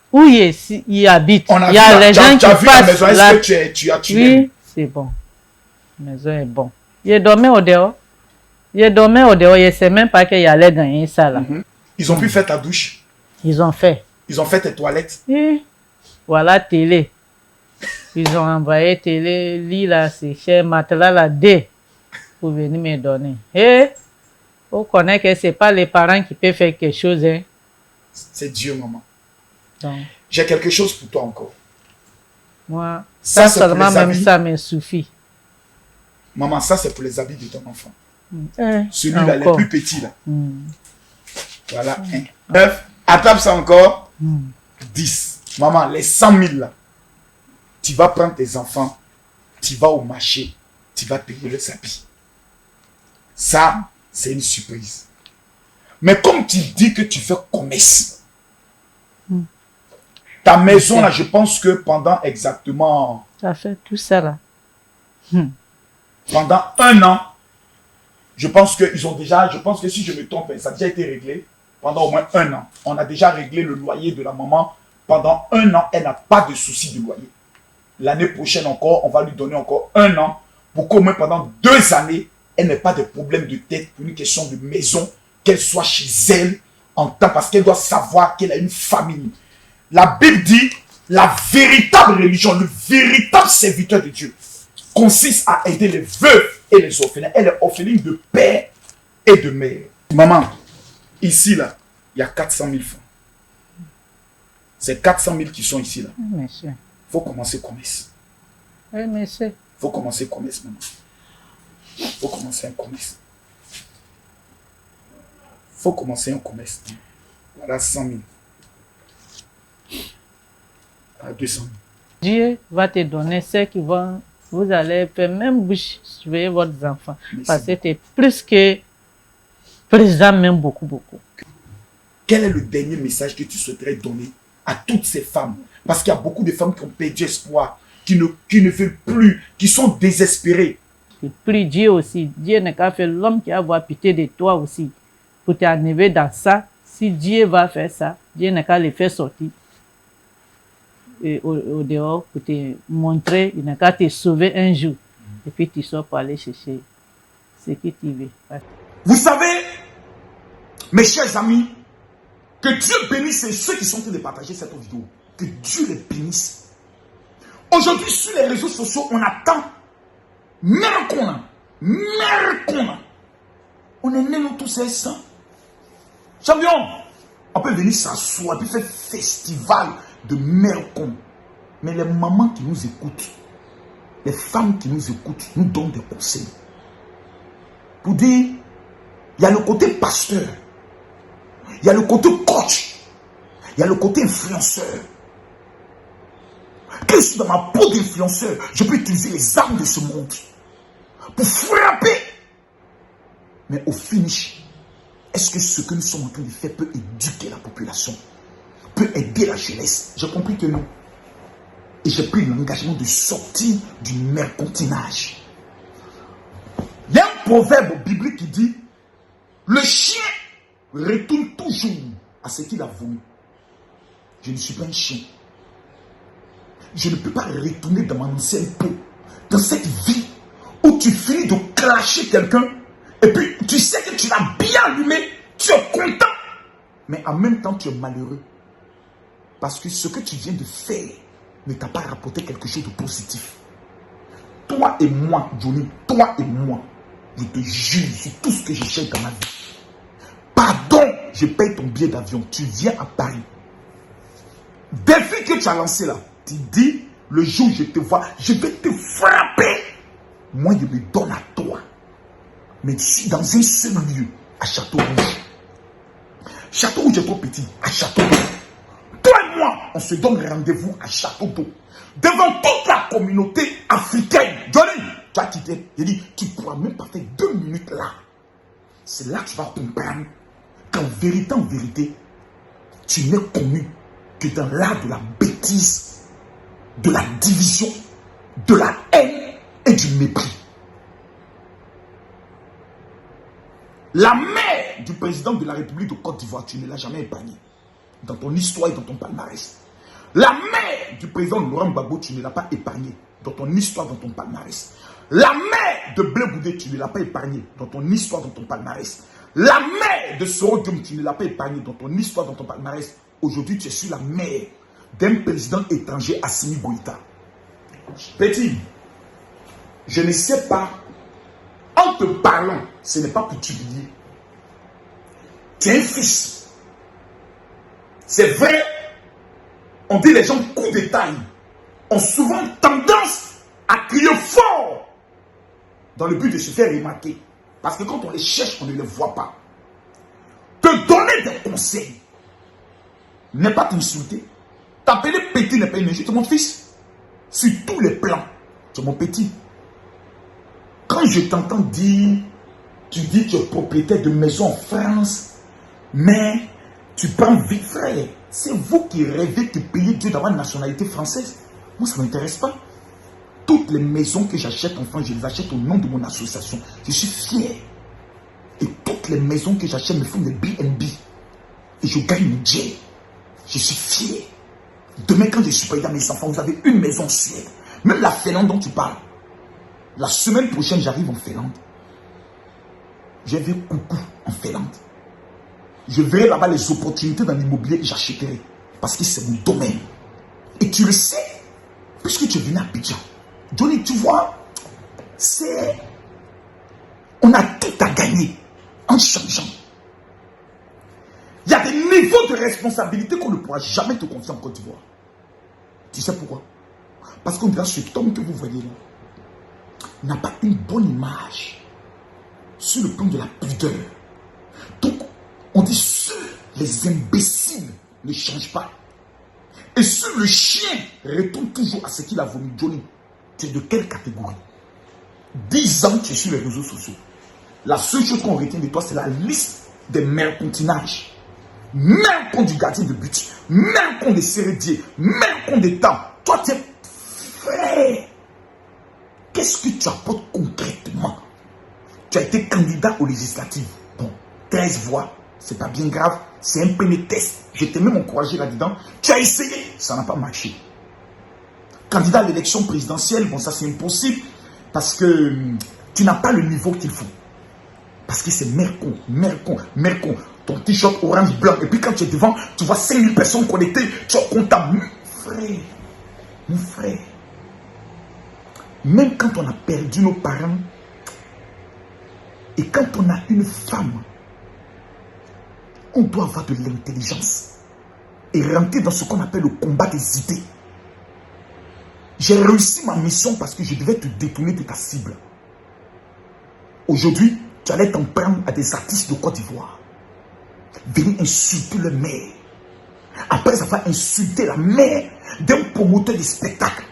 Où il habite, il y a les gens qui passent là. Est-ce que tu as tué? Oui, c'est bon. La maison est bon. Il dormait au dehors. Il ne sait même pas qu'il allait gagner ça là. Ils ont pu faire ta douche? Ils ont fait. Ils ont fait tes toilettes? Oui. Voilà télé. Ils ont envoyé télé, lit là, c'est cher, matelas là, D, pour venir me donner. Et on connaît que ce n'est pas les parents qui peuvent faire quelque chose. Hein. C'est Dieu, maman. Donc, j'ai quelque chose pour toi encore. Moi, ça seulement même ça me suffit. Maman, ça c'est pour les habits de ton enfant. Celui-là, les plus petits là. Voilà, 1. 9. Attrape ça encore. 10. Maman, les 100 000 là. Tu vas prendre tes enfants. Tu vas au marché. Tu vas payer le habits. Ça, c'est une surprise. Mais comme tu dis que tu fais commerce, ta maison là, je pense que pendant exactement... Ça fait tout ça là. Pendant 1 an, je pense que si je me trompe, ça a déjà été réglé. Pendant au moins 1 an. On a déjà réglé le loyer de la maman. Pendant 1 an, elle n'a pas de souci de loyer. L'année prochaine encore, on va lui donner encore 1 an pour qu'au moins pendant 2 années, elle n'ait pas de problème de tête pour une question de maison, qu'elle soit chez elle en temps, parce qu'elle doit savoir qu'elle a une famille. La Bible dit, la véritable religion, le véritable serviteur de Dieu, consiste à aider les veufs et les orphelins. Elle est orpheline de père et de mère. Maman, ici là, il y a 400 000 francs. C'est 400 000 qui sont ici là. Oui, monsieur. Il faut commencer commerce. Oui, monsieur. Il faut commencer commerce, maman. Il faut commencer un commerce. Il faut commencer un commerce. Voilà 100 000. À 200 000. Dieu va te donner ce qui vont... Vous allez faire même bouche surveiller votre enfant. Parce que c'est plus que présent, même beaucoup. Quel est le dernier message que tu souhaiterais donner à toutes ces femmes? Parce qu'il y a beaucoup de femmes qui ont perdu espoir, qui ne veulent plus, qui sont désespérées. Et prie Dieu aussi. Dieu n'est qu'à faire l'homme qui va avoir pitié de toi aussi. Pour t'enlever dans ça. Si Dieu va faire ça, Dieu n'est qu'à le faire sortir. Et au dehors, pour te montrer, il n'a qu'à te sauver un jour. Et puis tu sors pour aller chercher ce que tu veux. Vous savez, mes chers amis, que Dieu bénisse ceux qui sont en train de partager cette vidéo. Que Dieu les bénisse. Aujourd'hui, sur les réseaux sociaux, on attend. Mère qu'on a. On est nés tous ces saints. Champion, on peut venir s'asseoir et puis faire festival de mère con. Mais les mamans qui nous écoutent, les femmes qui nous écoutent, nous donnent des conseils. Pour dire, il y a le côté pasteur, il y a le côté coach, il y a le côté influenceur. Quand je suis dans ma peau d'influenceur, je peux utiliser les armes de ce monde pour frapper. Mais au finish, est-ce que ce que nous sommes en train de faire peut éduquer la population, peut aider la jeunesse? J'ai compris que non. Et j'ai pris l'engagement de sortir du mercantinage. Il y a un proverbe biblique qui dit: le chien retourne toujours à ce qu'il a voulu. Je ne suis pas un chien. Je ne peux pas retourner dans mon ancienne peau, dans cette vie où tu finis de clasher quelqu'un et puis tu sais que tu l'as bien allumé, tu es content, mais en même temps tu es malheureux parce que ce que tu viens de faire ne t'a pas rapporté quelque chose de positif. Toi et moi, Johnny, toi et moi, je te jure sur tout ce que j'ai fait dans ma vie. Pardon, je paye ton billet d'avion, tu viens à Paris. Défi que tu as lancé là, tu dis, le jour où je te vois, je vais te frapper. Moi, je me donne à toi. Mais je suis dans un seul lieu, à Château-Rouge. Château-Rouge est trop petit, à Château-d'Eau. Toi et moi, on se donne rendez-vous à Château-d'Eau. Devant toute la communauté africaine. Johnny, tu as quitté. J'ai dit, tu ne pourras même pas faire 2 minutes là. C'est là que tu vas comprendre qu'en vérité, tu n'es connu que dans l'art de la bêtise, de la division, de la haine et du mépris. La mère du président de la République de Côte d'Ivoire, tu ne l'as jamais épargnée. Dans ton histoire et dans ton palmarès. La mère du président Laurent Gbagbo, tu ne l'as pas épargnée. Dans ton histoire, dans ton palmarès. La mère de Blé Goudé, tu ne l'as pas épargnée. Dans ton histoire, dans ton palmarès. La mère de Soro Diom, tu ne l'as pas épargnée. Dans ton histoire, dans ton palmarès. Aujourd'hui, tu es sur la mère d'un président étranger, Assimi Goïta. Petit, je ne sais pas, en te parlant, ce n'est pas pour t'humilier. Tu es un fils. C'est vrai, on dit les gens coups de taille ont souvent tendance à crier fort dans le but de se faire remarquer. Parce que quand on les cherche, on ne les voit pas. Te donner des conseils n'est pas t'insulter. T'appeler petit n'est pas une insulte, mon fils. Sur tous les plans, tu es mon petit. Quand je t'entends dire, tu dis que tu es propriétaire de maison en France, mais tu prends vite, frère. C'est vous qui rêvez de payer Dieu d'avoir une nationalité française. Moi, ça ne m'intéresse pas. Toutes les maisons que j'achète en France, je les achète au nom de mon association. Je suis fier. Et toutes les maisons que j'achète me font des BNB. Et je gagne mon jet. Je suis fier. Demain, quand je suis payé à mes enfants, vous avez une maison en Suède. Même la Finlande dont tu parles. La semaine prochaine, j'arrive en Finlande. J'ai vu coucou en Finlande. Je verrai là-bas les opportunités dans l'immobilier et j'achèterai. Parce que c'est mon domaine. Et tu le sais, puisque tu es venu à Abidjan. Johnny, tu vois, c'est... On a tout à gagner en changeant. Il y a des niveaux de responsabilité qu'on ne pourra jamais te confier en Côte d'Ivoire. Tu sais pourquoi? Parce qu'on dirait cet homme que vous voyez là n'a pas une bonne image sur le plan de la pudeur. Donc, on dit seuls les imbéciles ne changent pas. Et seul le chien retourne toujours à ce qu'il a vomi. Johnny, tu es de quelle catégorie? 10 ans tu es sur les réseaux sociaux. La seule chose qu'on retient de toi, c'est la liste des mercontinages. Même qu'on du gardien de but, même qu'on des Sérédiers, même qu'on des temps. Toi, tu es frère. Qu'est-ce que tu apportes concrètement? Tu as été candidat aux législatives. Bon, 13 voix, c'est pas bien grave. C'est un premier test. Je t'ai même encouragé là-dedans. Tu as essayé, ça n'a pas marché. Candidat à l'élection présidentielle, bon, ça c'est impossible. Parce que tu n'as pas le niveau qu'il faut. Parce que c'est mercon. Ton t-shirt orange blanc. Et puis quand tu es devant, tu vois 5000 personnes connectées. Tu es content. Mon frère. Même quand on a perdu nos parents, et quand on a une femme, on doit avoir de l'intelligence. Et rentrer dans ce qu'on appelle le combat des idées. J'ai réussi ma mission parce que je devais te détourner de ta cible. Aujourd'hui, tu allais t'en prendre à des artistes de Côte d'Ivoire. Venir insulter le maire. Après avoir insulté la mère d'un promoteur de spectacle.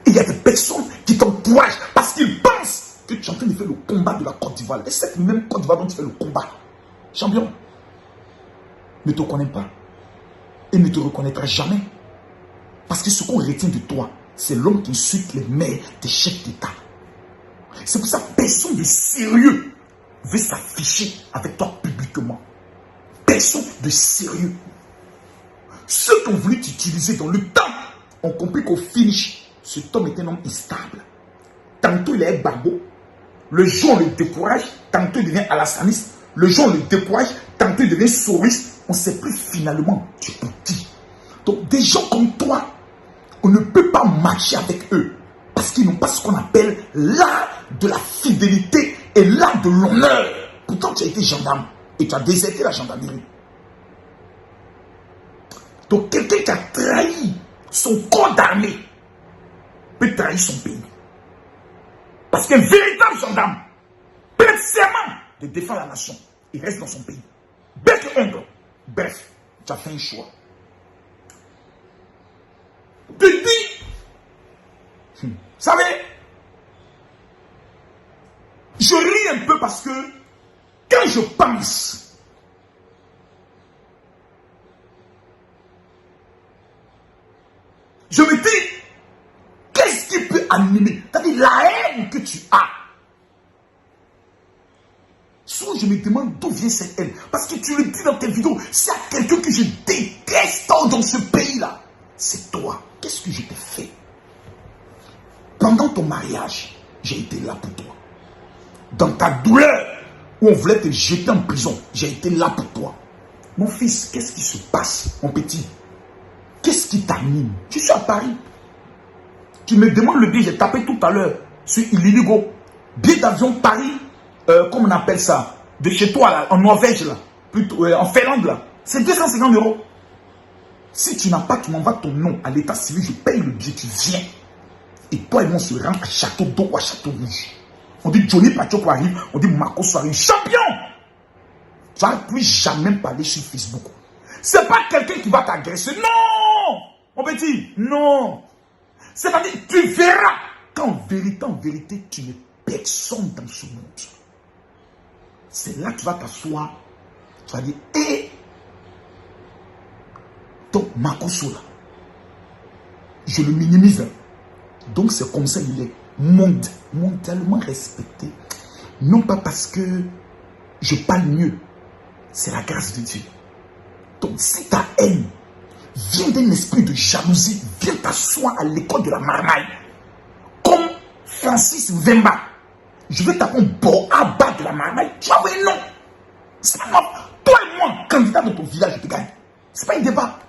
Il y a des personnes qui t'encouragent parce qu'ils pensent que tu es en train de faire le combat de la Côte d'Ivoire. Et cette même Côte d'Ivoire dont tu fais le combat. Champion, ne te connaît pas. Et ne te reconnaîtra jamais. Parce que ce qu'on retient de toi, c'est l'homme qui insulte les maires des chefs d'État. C'est pour ça que personne de sérieux veut s'afficher avec toi publiquement. Personne de sérieux. Ceux qui ont voulu t'utiliser dans le temps ont compris qu'au finish, cet homme est un homme instable. Tantôt il est barbeau, le jour on le décourage, tantôt il devient alassaniste, le jour on le décourage, tantôt il devient souriste. On ne sait plus finalement tu es petit. Donc des gens comme toi, on ne peut pas marcher avec eux parce qu'ils n'ont pas ce qu'on appelle l'art de la fidélité et l'art de l'honneur. Pourtant tu as été gendarme et tu as déserté la gendarmerie. Donc quelqu'un qui a trahi son corps d'armée peut trahir son pays. Parce qu'un véritable gendarme prête serment de défendre la nation. Il reste dans son pays. Bec et ongle. Bref, tu as fait un choix. Tu dis, vous savez, je ris un peu parce que quand je pense, je me dis, qu'est-ce qui peut animer? C'est-à-dire la haine que tu as. Souvent, je me demande d'où vient cette haine. Parce que tu le dis dans tes vidéos, s'il y a quelqu'un que je déteste dans ce pays-là, c'est toi. Qu'est-ce que je t'ai fait? Pendant ton mariage, j'ai été là pour toi. Dans ta douleur, où on voulait te jeter en prison, j'ai été là pour toi. Mon fils, qu'est-ce qui se passe, mon petit? Qu'est-ce qui t'anime? Tu suis à Paris. Tu me demandes le billet, j'ai tapé tout à l'heure sur Illigo. Billet d'avion Paris, comment on appelle ça? De chez toi, là, en Norvège, là, plutôt, en Finlande, là. C'est 250 €. Si tu n'as pas, tu m'envoies ton nom à l'état civil, je paye le billet, tu viens. Et toi et moi, on se rend à Château d'Eau ou à Château Rouge. On dit Johnny Pachoko arrive, on dit Marcos arrive. Champion! tu vas plus jamais parler sur Facebook. C'est pas quelqu'un qui va t'agresser. Non, mon petit, non. C'est-à-dire, tu verras qu'en vérité, tu n'es personne dans ce monde. C'est là que tu vas t'asseoir. Tu vas dire, donc, Makosso là, je le minimise. Donc, c'est comme ça qu'il est mondialement respecté. Non pas parce que je parle mieux. C'est la grâce de Dieu. Donc, si ta haine vient d'un esprit de jalousie, viens t'asseoir à l'école de la marmaille. Comme Francis Vemba. Je vais t'apprendre bon à bas de la marmaille. Tu vas voir, non. C'est pas moi. Toi et moi, candidat de ton village, je te gagne. C'est pas un débat.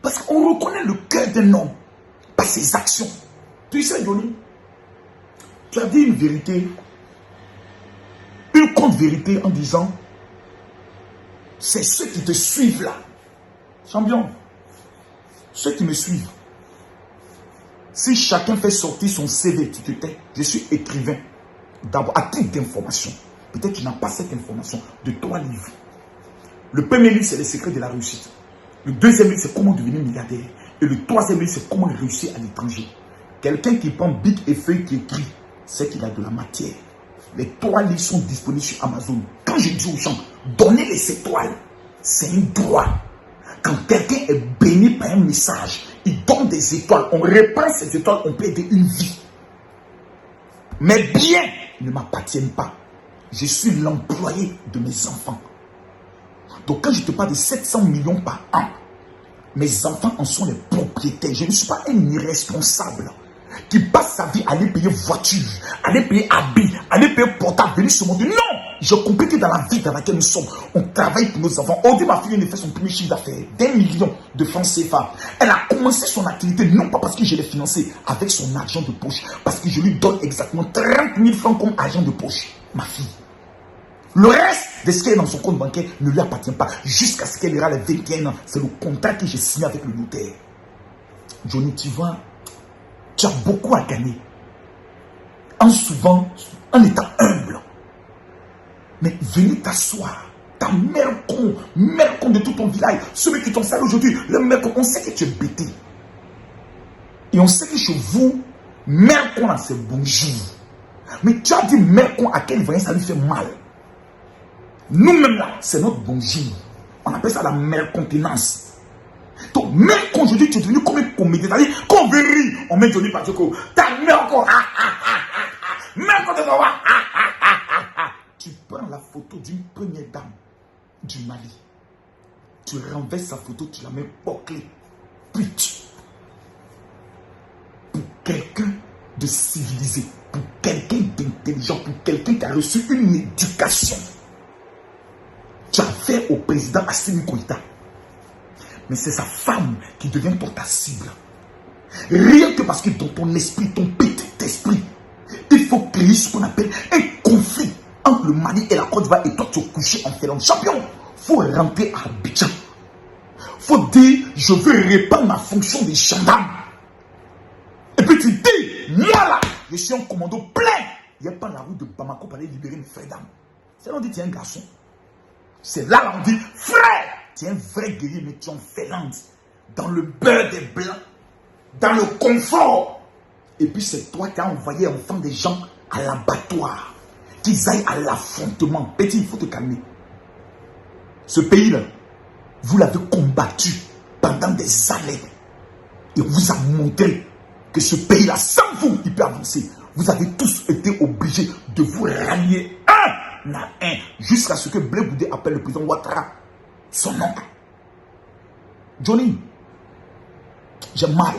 Parce qu'on reconnaît le cœur d'un homme par ses actions. Tu sais, Johnny, tu as dit une vérité, une contre-vérité en disant, c'est ceux qui te suivent là. Champion, ceux qui me suivent, si chacun fait sortir son CV, tu te tais, je suis écrivain. D'abord, à titre d'information, peut-être tu n'as pas cette information, de 3 livres. Le premier livre, c'est les secrets de la réussite. Le deuxième livre, c'est comment devenir milliardaire. Et le troisième livre, c'est comment réussir à l'étranger. Quelqu'un qui prend bic et feuille qui écrit, c'est qu'il a de la matière. Les 3 livres sont disponibles sur Amazon. Quand je dis aux gens, donnez les étoiles, c'est un droit. Quand quelqu'un est béni par un message, il donne des étoiles. On reprend ces étoiles, on peut aider une vie. Mes biens ne m'appartiennent pas. Je suis l'employé de mes enfants. Donc quand je te parle de 700 millions par an, mes enfants en sont les propriétaires. Je ne suis pas un irresponsable qui passe sa vie à aller payer voiture, aller payer habits, aller payer portable, venir sur mon Dieu. Non! Je comprends que dans la vie dans laquelle nous sommes, on travaille pour nos enfants. Aujourd'hui, ma fille vient de faire son premier chiffre d'affaires d'1 million de francs CFA. Elle a commencé son activité, non pas parce que je l'ai financée, avec son argent de poche, parce que je lui donne exactement 30 000 francs comme argent de poche. Ma fille. Le reste de ce qui est dans son compte bancaire ne lui appartient pas. Jusqu'à ce qu'elle ira les 21 ans. C'est le contrat que j'ai signé avec le notaire. Johnny, tu vois, tu as beaucoup à gagner. En étant humble. Mais venez t'asseoir. Ta mère con de tout ton village, celui qui t'ont salé aujourd'hui, le mère con, on sait que tu es bêté. Et on sait que chez vous, mère con là, c'est bonjour. Mais tu as dit mère con à quel voyant ça lui fait mal. Nous-mêmes là, c'est notre bonjour. On appelle ça la mercontenance. Donc, même quand je dis tu es devenu comme un comédien, c'est-à-dire qu'on veut rire, on met Johnny Pacheco. Ta mère encore, même quand tu vas tu prends la photo d'une première dame du Mali. Tu renverses sa photo, tu la mets bouclée. Pute. Pour quelqu'un de civilisé, pour quelqu'un d'intelligent, pour quelqu'un qui a reçu une éducation. Tu as fait au président Assimi Goïta. Mais c'est sa femme qui devient ta cible. Rien que parce que dans ton esprit, ton petit esprit, il faut créer ce qu'on appelle un conflit entre le Mali et la Côte d'Ivoire et toi tu es couché en Finlande. Champion, il faut rentrer à Abidjan. Il faut dire, je veux répandre ma fonction de gendarme. Et puis tu dis, moi là, je suis un commando plein. Il n'y a pas la route de Bamako pour aller libérer une frère d'âme. C'est là on dit, tu es un garçon. C'est là on dit, frère, tu es un vrai guerrier, mais tu es en Finlande. Dans le beurre des blancs, dans le confort. Et puis c'est toi qui as envoyé enfant des gens à l'abattoir. Qu'ils aillent à l'affrontement. Petit, il faut te calmer. Ce pays-là, vous l'avez combattu pendant des années. Et vous a montré que ce pays-là, sans vous, il peut avancer. Vous avez tous été obligés de vous rallier un à un. Jusqu'à ce que Blé Goudé appelle le président Ouattara son oncle. Johnny, j'ai mal.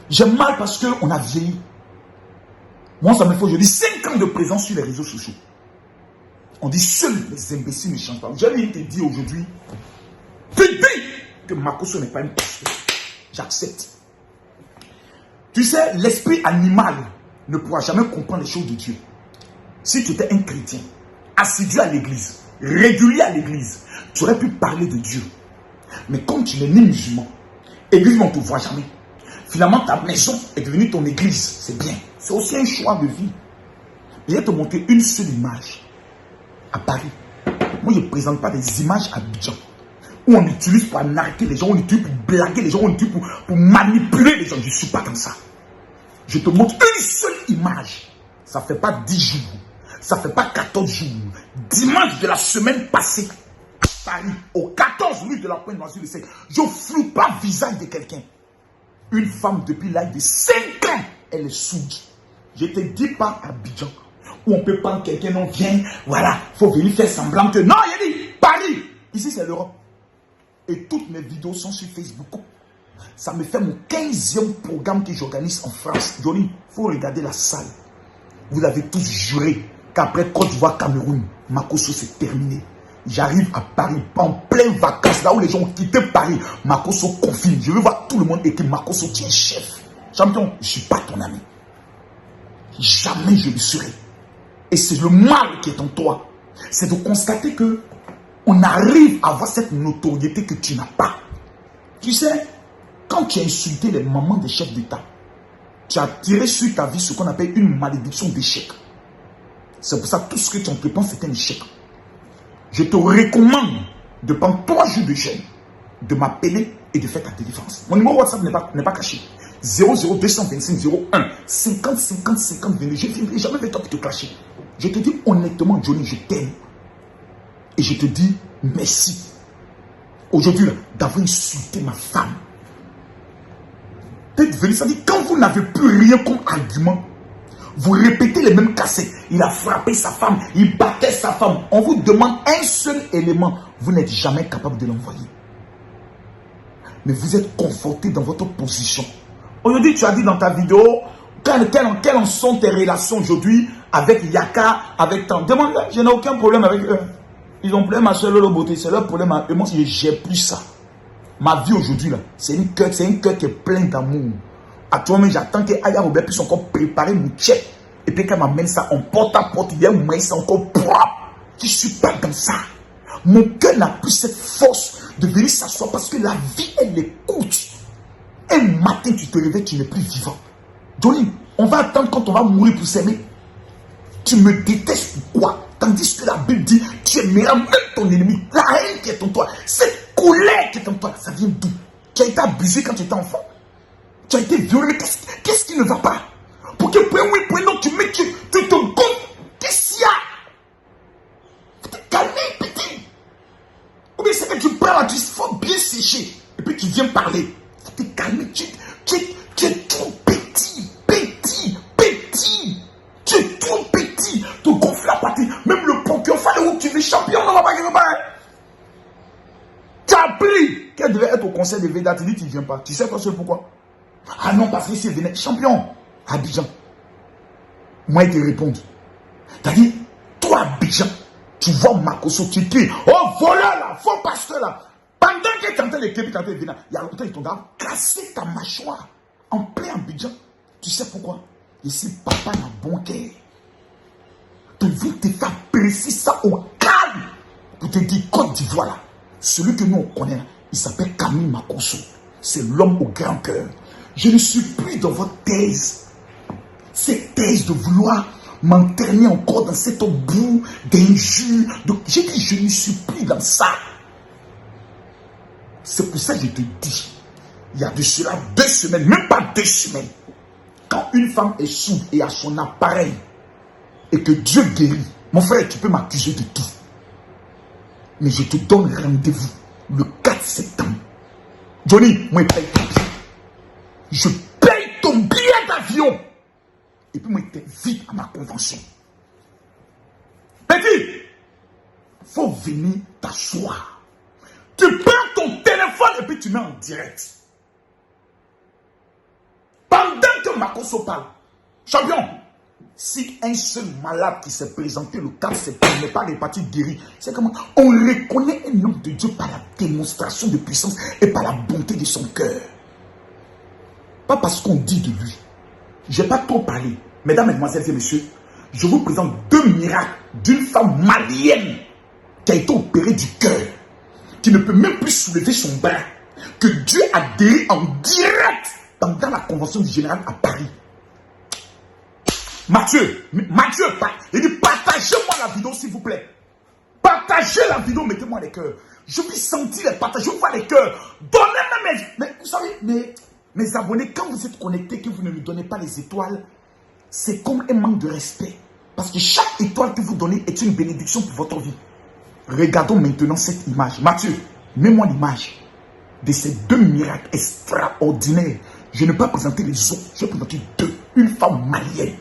J'ai mal parce qu'on a vieilli. Moi, ça me fait aujourd'hui 5 ans de présence sur les réseaux sociaux. On dit seuls les imbéciles ne changent pas. J'ai envie de te dire aujourd'hui, tu dis que Makosso n'est pas une pasteur. J'accepte. Tu sais, l'esprit animal ne pourra jamais comprendre les choses de Dieu. Si tu étais un chrétien, assidu à l'église, régulier à l'église, tu aurais pu parler de Dieu. Mais comme tu n'es ni musulman, église, on ne te voit jamais. Finalement, ta maison est devenue ton église. C'est bien. C'est aussi un choix de vie. Je vais te montrer une seule image à Paris. Moi, je ne présente pas des images à Abidjan où on utilise pour narquer les gens, on utilise pour blaguer les gens, on utilise pour manipuler les gens. Je ne suis pas comme ça. Je te montre une seule image. Ça ne fait pas 10 jours. Ça ne fait pas 14 jours. Dimanche de la semaine passée, à Paris, au 14 rue de la Pointe-Noisy, je ne floute pas le visage de quelqu'un. Une femme depuis l'âge de 5 ans, elle est sourde. Je ne te dis pas à Abidjan, où on peut prendre quelqu'un, on vient, voilà, il faut venir faire semblant que... Non, il dit, Paris, ici c'est l'Europe. Et toutes mes vidéos sont sur Facebook. Ça me fait mon 15e programme que j'organise en France. Johnny, il faut regarder la salle. Vous avez tous juré qu'après Côte d'Ivoire, Cameroun, Makosso c'est terminé. J'arrive à Paris, en pleine vacances, là où les gens ont quitté Paris. Makosso confine. Je veux voir tout le monde et que Makosso tient chef. Champion, je ne suis pas ton ami. Jamais je le serai. Et c'est le mal qui est en toi. C'est de constater que on arrive à avoir cette notoriété que tu n'as pas. Tu sais, quand tu as insulté les mamans des chefs d'État, tu as tiré sur ta vie ce qu'on appelle une malédiction d'échec. C'est pour ça que tout ce que tu entreprends, c'est un échec. Je te recommande de prendre 3 jours de jeûne, de m'appeler et de faire ta délivrance. Mon numéro WhatsApp n'est pas caché. 00225 01 50 50 50 22. Je ne viendrai jamais avec toi pour te clasher. Je te dis honnêtement, Johnny, je t'aime. Et je te dis merci. Aujourd'hui, d'avoir insulté ma femme. Peut-être venu, ça dit, quand vous n'avez plus rien comme argument, vous répétez les mêmes cassettes. Il a frappé sa femme, il battait sa femme. On vous demande un seul élément. Vous n'êtes jamais capable de l'envoyer. Mais vous êtes conforté dans votre position. Aujourd'hui, tu as dit dans ta vidéo, quelles en sont tes relations aujourd'hui avec Yaka, avec tant. Demande, je n'ai aucun problème avec eux. Ils ont problème à seule leur beauté, c'est leur problème à eux. Moi, je n'ai plus ça. Ma vie aujourd'hui, là, c'est un cœur qui est plein d'amour. Actuellement, j'attends que Aya Robert puisse encore préparer mon check. Et puis qu'elle m'amène ça en porte à porte, il y a un moyen, c'est encore propre. Je ne suis pas dans ça. Mon cœur n'a plus cette force de venir s'asseoir parce que la vie, elle écoute. Un matin, tu te réveilles, tu n'es plus vivant. Johnny, on va attendre quand on va mourir pour s'aimer. Tu me détestes pourquoi? Tandis que la Bible dit, tu aimeras même ton ennemi. La haine qui est en toi, cette colère qui est en toi, ça vient d'où? Tu as été abusé quand tu étais enfant. Tu as été violé. Qu'est-ce qui ne va pas? Pour que oui, pour non, tu te comptes. Qu'est-ce qu'il y a? Faut te calmer, petit. Ou bien c'est que tu prends la justice, il faut bien sécher. Et puis tu viens parler. Faut te calmer. Tu es trop petit. Tu es trop petit. Tu gonfles la partie. Même le procureur, fallait où tu es champion, on va pas quelque part. Tu as appris qu'elle devait être au conseil de Veda. Tu dis, tu ne viens pas. Tu sais quoi, c'est pourquoi? Ah non, parce que c'est venait champion. Abidjan. Moi, il te répond. Tu as dit, toi, Abidjan, tu vois Makosso, tu es oh, voleur là, faux pasteur là. Pendant que tu es en train de képer, tu es en train de venir, il y a longtemps, ils t'ont cassé ta mâchoire en plein Abidjan. Tu sais pourquoi? Ici, papa n'a bon cœur. Tu veux te faire préciser ça au calme pour te dire Côte d'Ivoire là. Celui que nous on connaît, il s'appelle Camille Makosso. C'est l'homme au grand cœur. Je ne suis plus dans votre thèse. Cette thèse de vouloir m'enterrer encore dans cette boue d'injures. J'ai dit, je ne suis plus dans ça. C'est pour ça que je te dis, il y a de cela 2 semaines, même pas 2 semaines, quand une femme est sourde et a son appareil, et que Dieu guérit, mon frère, tu peux m'accuser de tout. Mais je te donne rendez-vous le 4 septembre. Johnny, moi, je paye ton billet. Je paye ton billet d'avion. Et puis moi, je t'invite à ma convention. Petit, faut venir t'asseoir. Tu prends ton téléphone et puis tu mets en direct. Pendant que Makosso parle, champion, si un seul malade qui s'est présenté le 4 septembre n'est pas réparti guéri, c'est comment on reconnaît un homme de Dieu par la démonstration de puissance et par la bonté de son cœur. Pas parce qu'on dit de lui. Je n'ai pas trop parlé. Mesdames, mesdemoiselles et messieurs, je vous présente 2 miracles d'une femme malienne qui a été opérée du cœur, qui ne peut même plus soulever son bras, que Dieu a guéri en direct dans la convention du général à Paris. Mathieu, il dit partagez-moi la vidéo s'il vous plaît. Partagez. partagez la vidéo, mettez-moi les cœurs. Je puis sentir les partages, je vois les cœurs. Donnez-moi mais vous savez, mes abonnés, quand vous êtes connectés, que vous ne me donnez pas les étoiles, c'est comme un manque de respect. Parce que chaque étoile que vous donnez est une bénédiction pour votre vie. Regardons maintenant cette image. Mathieu, mets-moi l'image de ces deux miracles extraordinaires. Je ne vais pas présenter les autres, je vais présenter deux. Une femme malienne,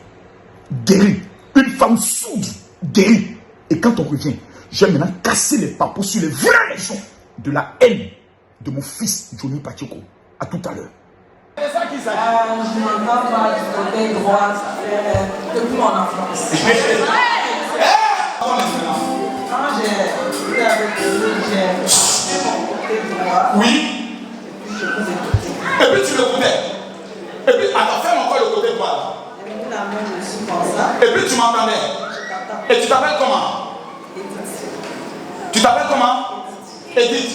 guérie. Une femme sourde, guérie. Et quand on revient, je vais maintenant casser les papos sur les vraies raisons de la haine de mon fils Johnny Pacheco. À tout à l'heure. C'est ça qui s'agit. Je m'entends pas du côté droit, ça fait depuis mon enfance. Quand j'ai avec lui, j'ai fait mon côté droit. Oui. Et puis je vous écoutais. Et puis tu l'écoutais. Et puis, attends, fais encore le côté droit. J'ai mis la main dessus comme ça. Et puis tu m'entendais. Et tu t'appelles comment? Edith. Tu t'appelles comment? Edith.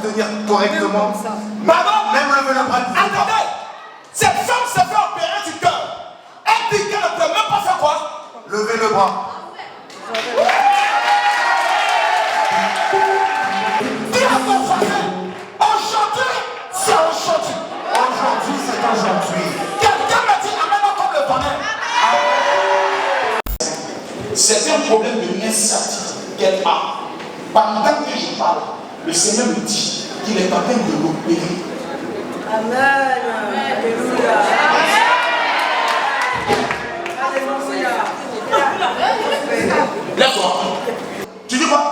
Tenir correctement. Pardon? Même le bras. Attendez! Cette femme s'est fait opérer du cœur. Elle dit qu'elle ne peut même pas faire quoi? Levez le bras. Dis à ton frère, aujourd'hui, c'est aujourd'hui. Aujourd'hui, c'est aujourd'hui. Quelqu'un m'a dit, amène-moi comme le bonheur. C'est un problème de incertitude qu'elle a. Pendant que je parle, le Seigneur me dit qu'il est en train de l'opérer. Amen. Alléluia. Lève-toi. Tu dis quoi?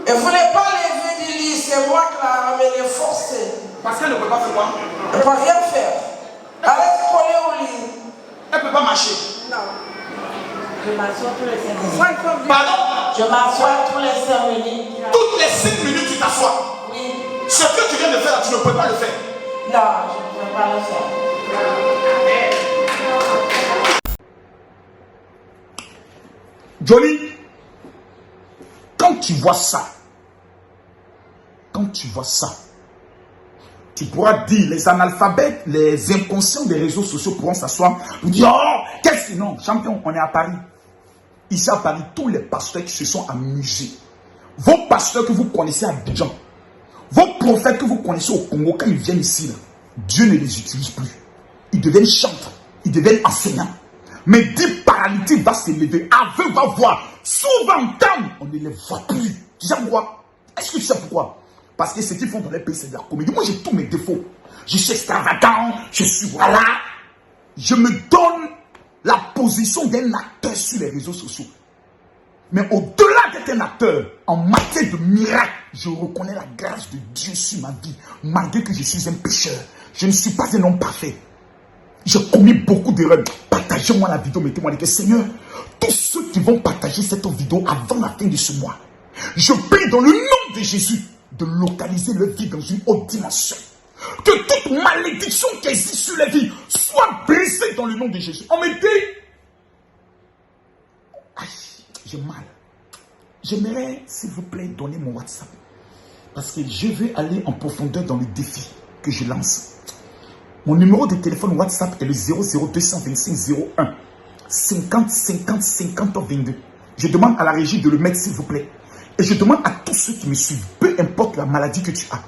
Il ne fallait pas lever du lit, c'est moi qui l'ai ramené forcé. Parce qu'elle ne peut pas faire quoi? Elle ne peut rien faire. Elle est collée au lit. Elle ne peut pas marcher. Non. Je m'assois tous les 5 minutes. Pardon? Je m'assois tous les 5 minutes. Toutes les 5 minutes, tu t'assois. Oui. Ce que tu viens de faire, tu ne peux pas le faire. Non, je ne peux pas le faire. Johnny, quand tu vois ça, tu pourras dire, les analphabètes, les inconscients des réseaux sociaux pourront s'asseoir pour dire, oh, qu'est-ce que non, champion, on est à Paris. Ici à Paris, tous les pasteurs qui se sont amusés, vos pasteurs que vous connaissez à Abidjan, vos prophètes que vous connaissez au Congo, quand ils viennent ici, là, Dieu ne les utilise plus. Ils deviennent chanteurs, ils deviennent enseignants. Mais 10 paralytiques va se lever, aveugle va voir, souvent on ne les voit plus. Tu sais pourquoi? Est-ce que tu sais pourquoi? Parce que ce qu'ils font dans les pays, c'est de la comédie. Moi, j'ai tous mes défauts. Je suis extravagant, je suis voilà. Je me donne la position d'un acteur sur les réseaux sociaux. Mais au-delà d'être un acteur, en matière de miracles, je reconnais la grâce de Dieu sur ma vie, malgré que je suis un pécheur. Je ne suis pas un homme parfait. J'ai commis beaucoup d'erreurs. Partagez-moi la vidéo, mettez-moi les cœurs. Seigneur, tous ceux qui vont partager cette vidéo avant la fin de ce mois, je prie dans le nom de Jésus de localiser leur vie dans une autre dimension. Que toute malédiction qui existe sur la vie soit brisée dans le nom de Jésus. On me dit, aïe, j'ai mal. J'aimerais, s'il vous plaît, donner mon WhatsApp. Parce que je vais aller en profondeur dans le défi que je lance. Mon numéro de téléphone WhatsApp est le 00225 01 50 50 50 22. Je demande à la régie de le mettre, s'il vous plaît. Et je demande à tous ceux qui me suivent, peu importe la maladie que tu as,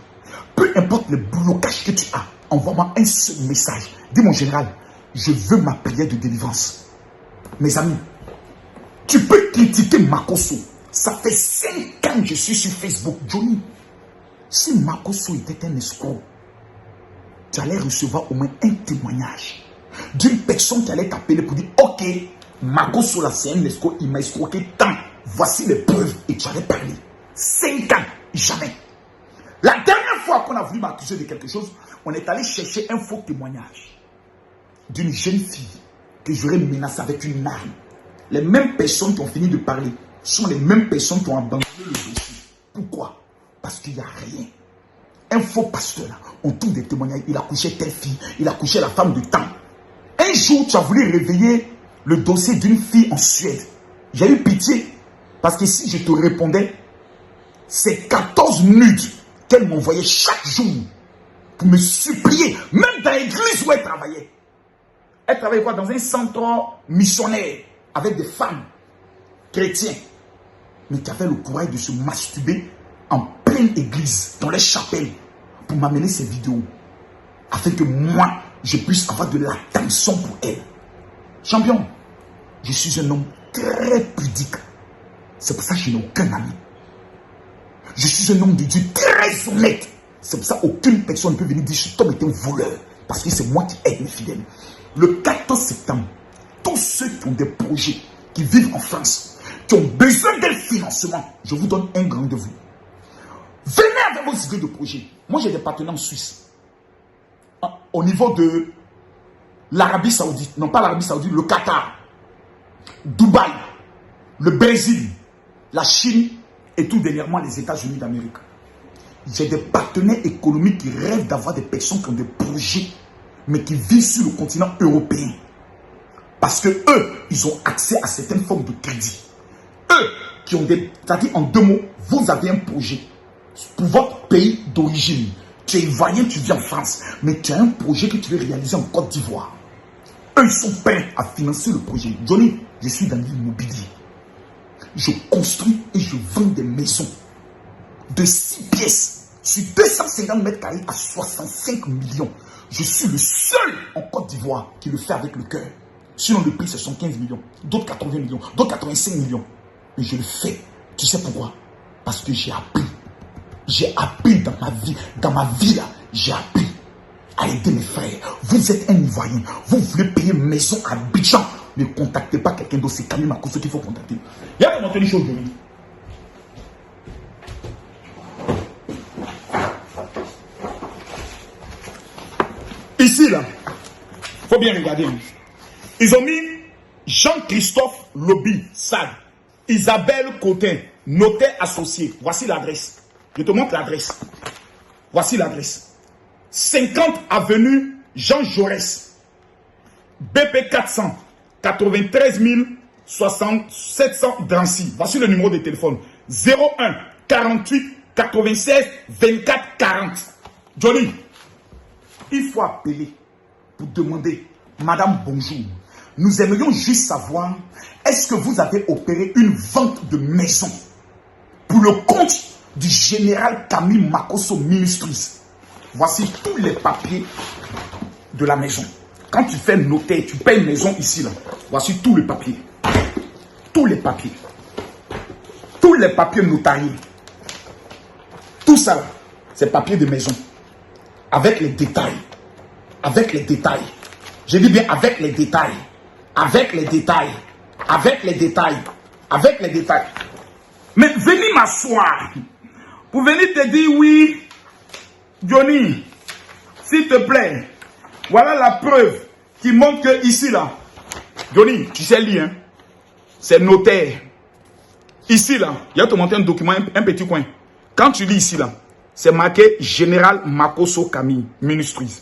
peu importe le blocage que tu as, envoie-moi un seul message. Dis mon général, je veux ma prière de délivrance. Mes amis, tu peux critiquer Makosso. Ça fait 5 ans que je suis sur Facebook. Johnny, si Makosso était un escroc, tu allais recevoir au moins un témoignage d'une personne qui allait t'appeler pour dire, ok, Makosso là c'est un escroc, il m'a escroqué tant. Voici les preuves et tu allais parler. 5 ans, jamais. La dernière fois qu'on a voulu m'accuser de quelque chose, on est allé chercher un faux témoignage d'une jeune fille que j'aurais menacée avec une arme. Les mêmes personnes qui ont fini de parler sont les mêmes personnes qui ont abandonné le dossier. Pourquoi? Parce qu'il n'y a rien. Un faux pasteur, là, on trouve des témoignages. Il a couché telle fille, il a couché la femme de temps. Un jour, tu as voulu réveiller le dossier d'une fille en Suède. J'ai eu pitié. Parce que si je te répondais, c'est 14 nudes qu'elle m'envoyait chaque jour pour me supplier, même dans l'église où elle travaillait. Elle travaillait quoi? Dans un centre missionnaire avec des femmes. chrétiens, mais qui avaient le courage de se masturber en pleine église, dans les chapelles, pour m'amener ces vidéos, afin que moi, je puisse avoir de l'attention pour elles. Champion, je suis un homme très pudique. C'est pour ça que je n'ai aucun ami. Je suis un homme de Dieu très honnête. C'est pour ça qu'aucune personne ne peut venir dire que cet homme est un voleur. Parce que c'est moi qui aide mes fidèles. Le 14 septembre, tous ceux qui ont des projets, qui vivent en France, qui ont besoin d'un financement, je vous donne un grand rendez-vous. Venez avec vos idées de projet. Moi, j'ai des partenaires en Suisse. Au niveau de l'Arabie Saoudite. Non, pas l'Arabie Saoudite, le Qatar. Dubaï. Le Brésil. La Chine. Et tout dernièrement, les États-Unis d'Amérique. J'ai des partenaires économiques qui rêvent d'avoir des personnes qui ont des projets, mais qui vivent sur le continent européen. Parce que eux, ils ont accès à certaines formes de crédit. Eux, qui ont des... C'est-à-dire, en 2 mots, vous avez un projet pour votre pays d'origine. Tu es ivoirien, tu vis en France, mais tu as un projet que tu veux réaliser en Côte d'Ivoire. Eux, ils sont prêts à financer le projet. Johnny, je suis dans l'immobilier. Je construis et je vends des maisons de 6 pièces sur 250 mètres carrés à 65 millions. Je suis le seul en Côte d'Ivoire qui le fait avec le cœur. Sinon, le prix, c'est 115 millions, d'autres 80 millions, d'autres 85 millions. Mais je le fais. Tu sais pourquoi? Parce que j'ai appris. J'ai appris dans ma vie là, j'ai appris à aider mes frères. Vous êtes un Ivoirien, vous voulez payer une maison à Abidjan, ne contactez pas quelqu'un d'autre, c'est Camille Makosso qu'il faut contacter. Il y a montré une chose de lui. Ici là, il faut bien regarder. Ils ont mis Jean-Christophe Lobby, SAD, Isabelle Cotin, notaire associé. Voici l'adresse. Je te montre l'adresse. Voici l'adresse. 50 avenue Jean Jaurès. BP 400 93 700 Drancy. Voici le numéro de téléphone. 01 48 96 24 40. Johnny, il faut appeler pour demander, Madame, bonjour. Nous aimerions juste savoir, est-ce que vous avez opéré une vente de maison pour le compte du général Camille Makosso Ministries? Voici tous les papiers de la maison. Quand tu fais noter, tu payes une maison ici, là. Voici tous les papiers. Tous les papiers. Tous les papiers notariés. Tout ça, c'est papier de maison. Avec les détails. Avec les détails. Je dis bien avec les détails. Avec les détails. Avec les détails. Avec les détails. Mais venez m'asseoir. Pour venir te dire oui, Johnny, s'il te plaît, voilà la preuve qui montre que ici là, Johnny, tu sais lire, hein? C'est notaire. Ici là, il y a te montrer un document, un petit coin. Quand tu lis ici là, c'est marqué Général Makosso Camille Ministries.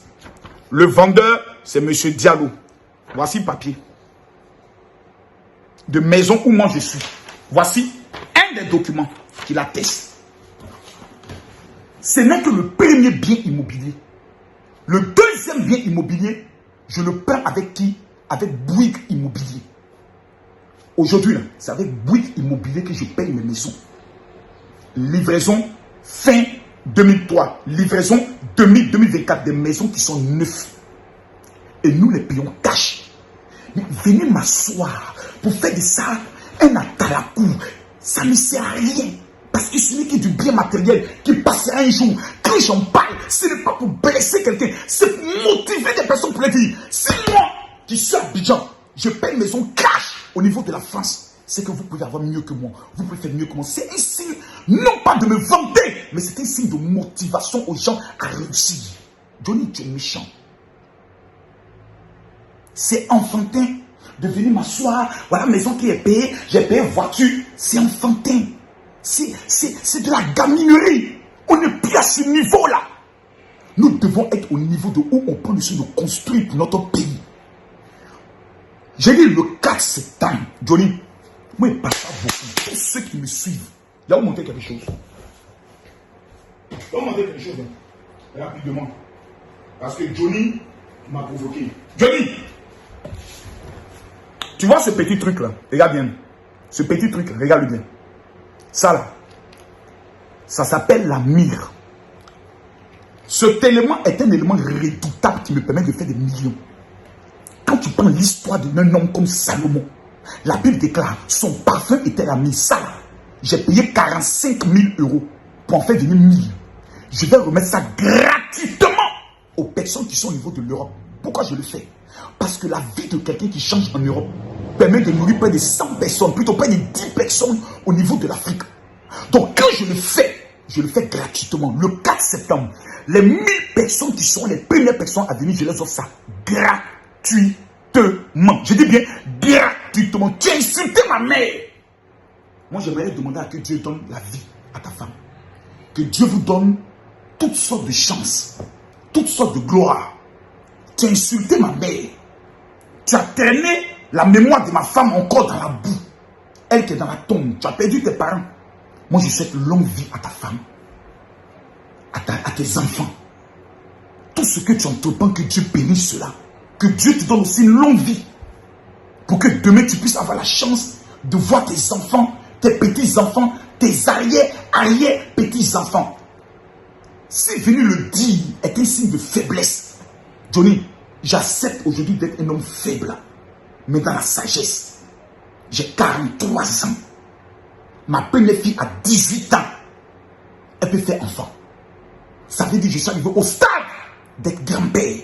Le vendeur, c'est Monsieur Diallo. Voici le papier de maison où moi je suis. Voici un des documents qui l'atteste. Ce n'est que le premier bien immobilier. Le deuxième bien immobilier, je le prends avec qui? Avec Bouygues Immobilier. Aujourd'hui, c'est avec Bouygues Immobilier que je paye mes maisons. Livraison fin 2003. Livraison 2024 des maisons qui sont neuves. Et nous les payons cash. Mais venez m'asseoir pour faire de ça un atalakou. Ça ne sert à rien. Parce que ce n'est que du bien matériel qui passera un jour. Quand j'en parle, ce n'est pas pour blesser quelqu'un. C'est pour motiver des personnes pour les dire. Si moi, qui suis à Abidjan, je paye une maison cash au niveau de la France, c'est que vous pouvez avoir mieux que moi. Vous pouvez faire mieux que moi. C'est un signe, non pas de me vanter, mais c'est un signe de motivation aux gens à réussir. Johnny, tu es méchant. C'est enfantin de venir m'asseoir. Voilà la maison qui est payée. J'ai payé voiture. C'est enfantin. C'est de la gaminerie. On n'est plus à ce niveau-là. Nous devons être au niveau de où on prend le soin de construire pour notre pays. J'ai dit le 4 septembre, Johnny, moi je passe pas beaucoup. Tous ceux qui me suivent, il va vous montrer quelque chose. Il va vous montrer quelque chose, hein, rapidement. Parce que Johnny m'a provoqué. Johnny, tu vois ce petit truc là, regarde bien. Ce petit truc, regarde bien. Ça là, ça s'appelle la myrrhe. Cet élément est un élément redoutable qui me permet de faire des millions. Quand tu prends l'histoire d'un homme comme Salomon, la Bible déclare, son parfum était la myrrhe. Ça, j'ai payé 45 000 € pour en faire venir 1000. Je vais remettre ça gratuitement aux personnes qui sont au niveau de l'Europe. Pourquoi je le fais? Parce que la vie de quelqu'un qui change en Europe permet de nourrir près de 100 personnes, plutôt près de 10 personnes au niveau de l'Afrique. Donc quand je le fais gratuitement. Le 4 septembre, les 1000 personnes qui seront les premières personnes à venir, je les offre ça gratuitement. Je dis bien gratuitement. Tu as insulté ma mère. Moi, j'aimerais demander à que Dieu donne la vie à ta femme. Que Dieu vous donne toutes sortes de chances, toutes sortes de gloires. Tu as insulté ma mère. Tu as traîné la mémoire de ma femme encore dans la boue. Elle qui est dans la tombe. Tu as perdu tes parents. Moi, je souhaite longue vie à ta femme, à tes enfants. Tout ce que tu entreprends, que Dieu bénisse cela. Que Dieu te donne aussi une longue vie. Pour que demain, tu puisses avoir la chance de voir tes enfants, tes petits-enfants, tes arrière-petits-enfants. Si venir le dire est un signe de faiblesse, Johnny, j'accepte aujourd'hui d'être un homme faible. Mais dans la sagesse, j'ai 43 ans. Ma première fille a 18 ans. Elle peut faire enfant. Ça veut dire que je suis arrivé au stade d'être grand-père.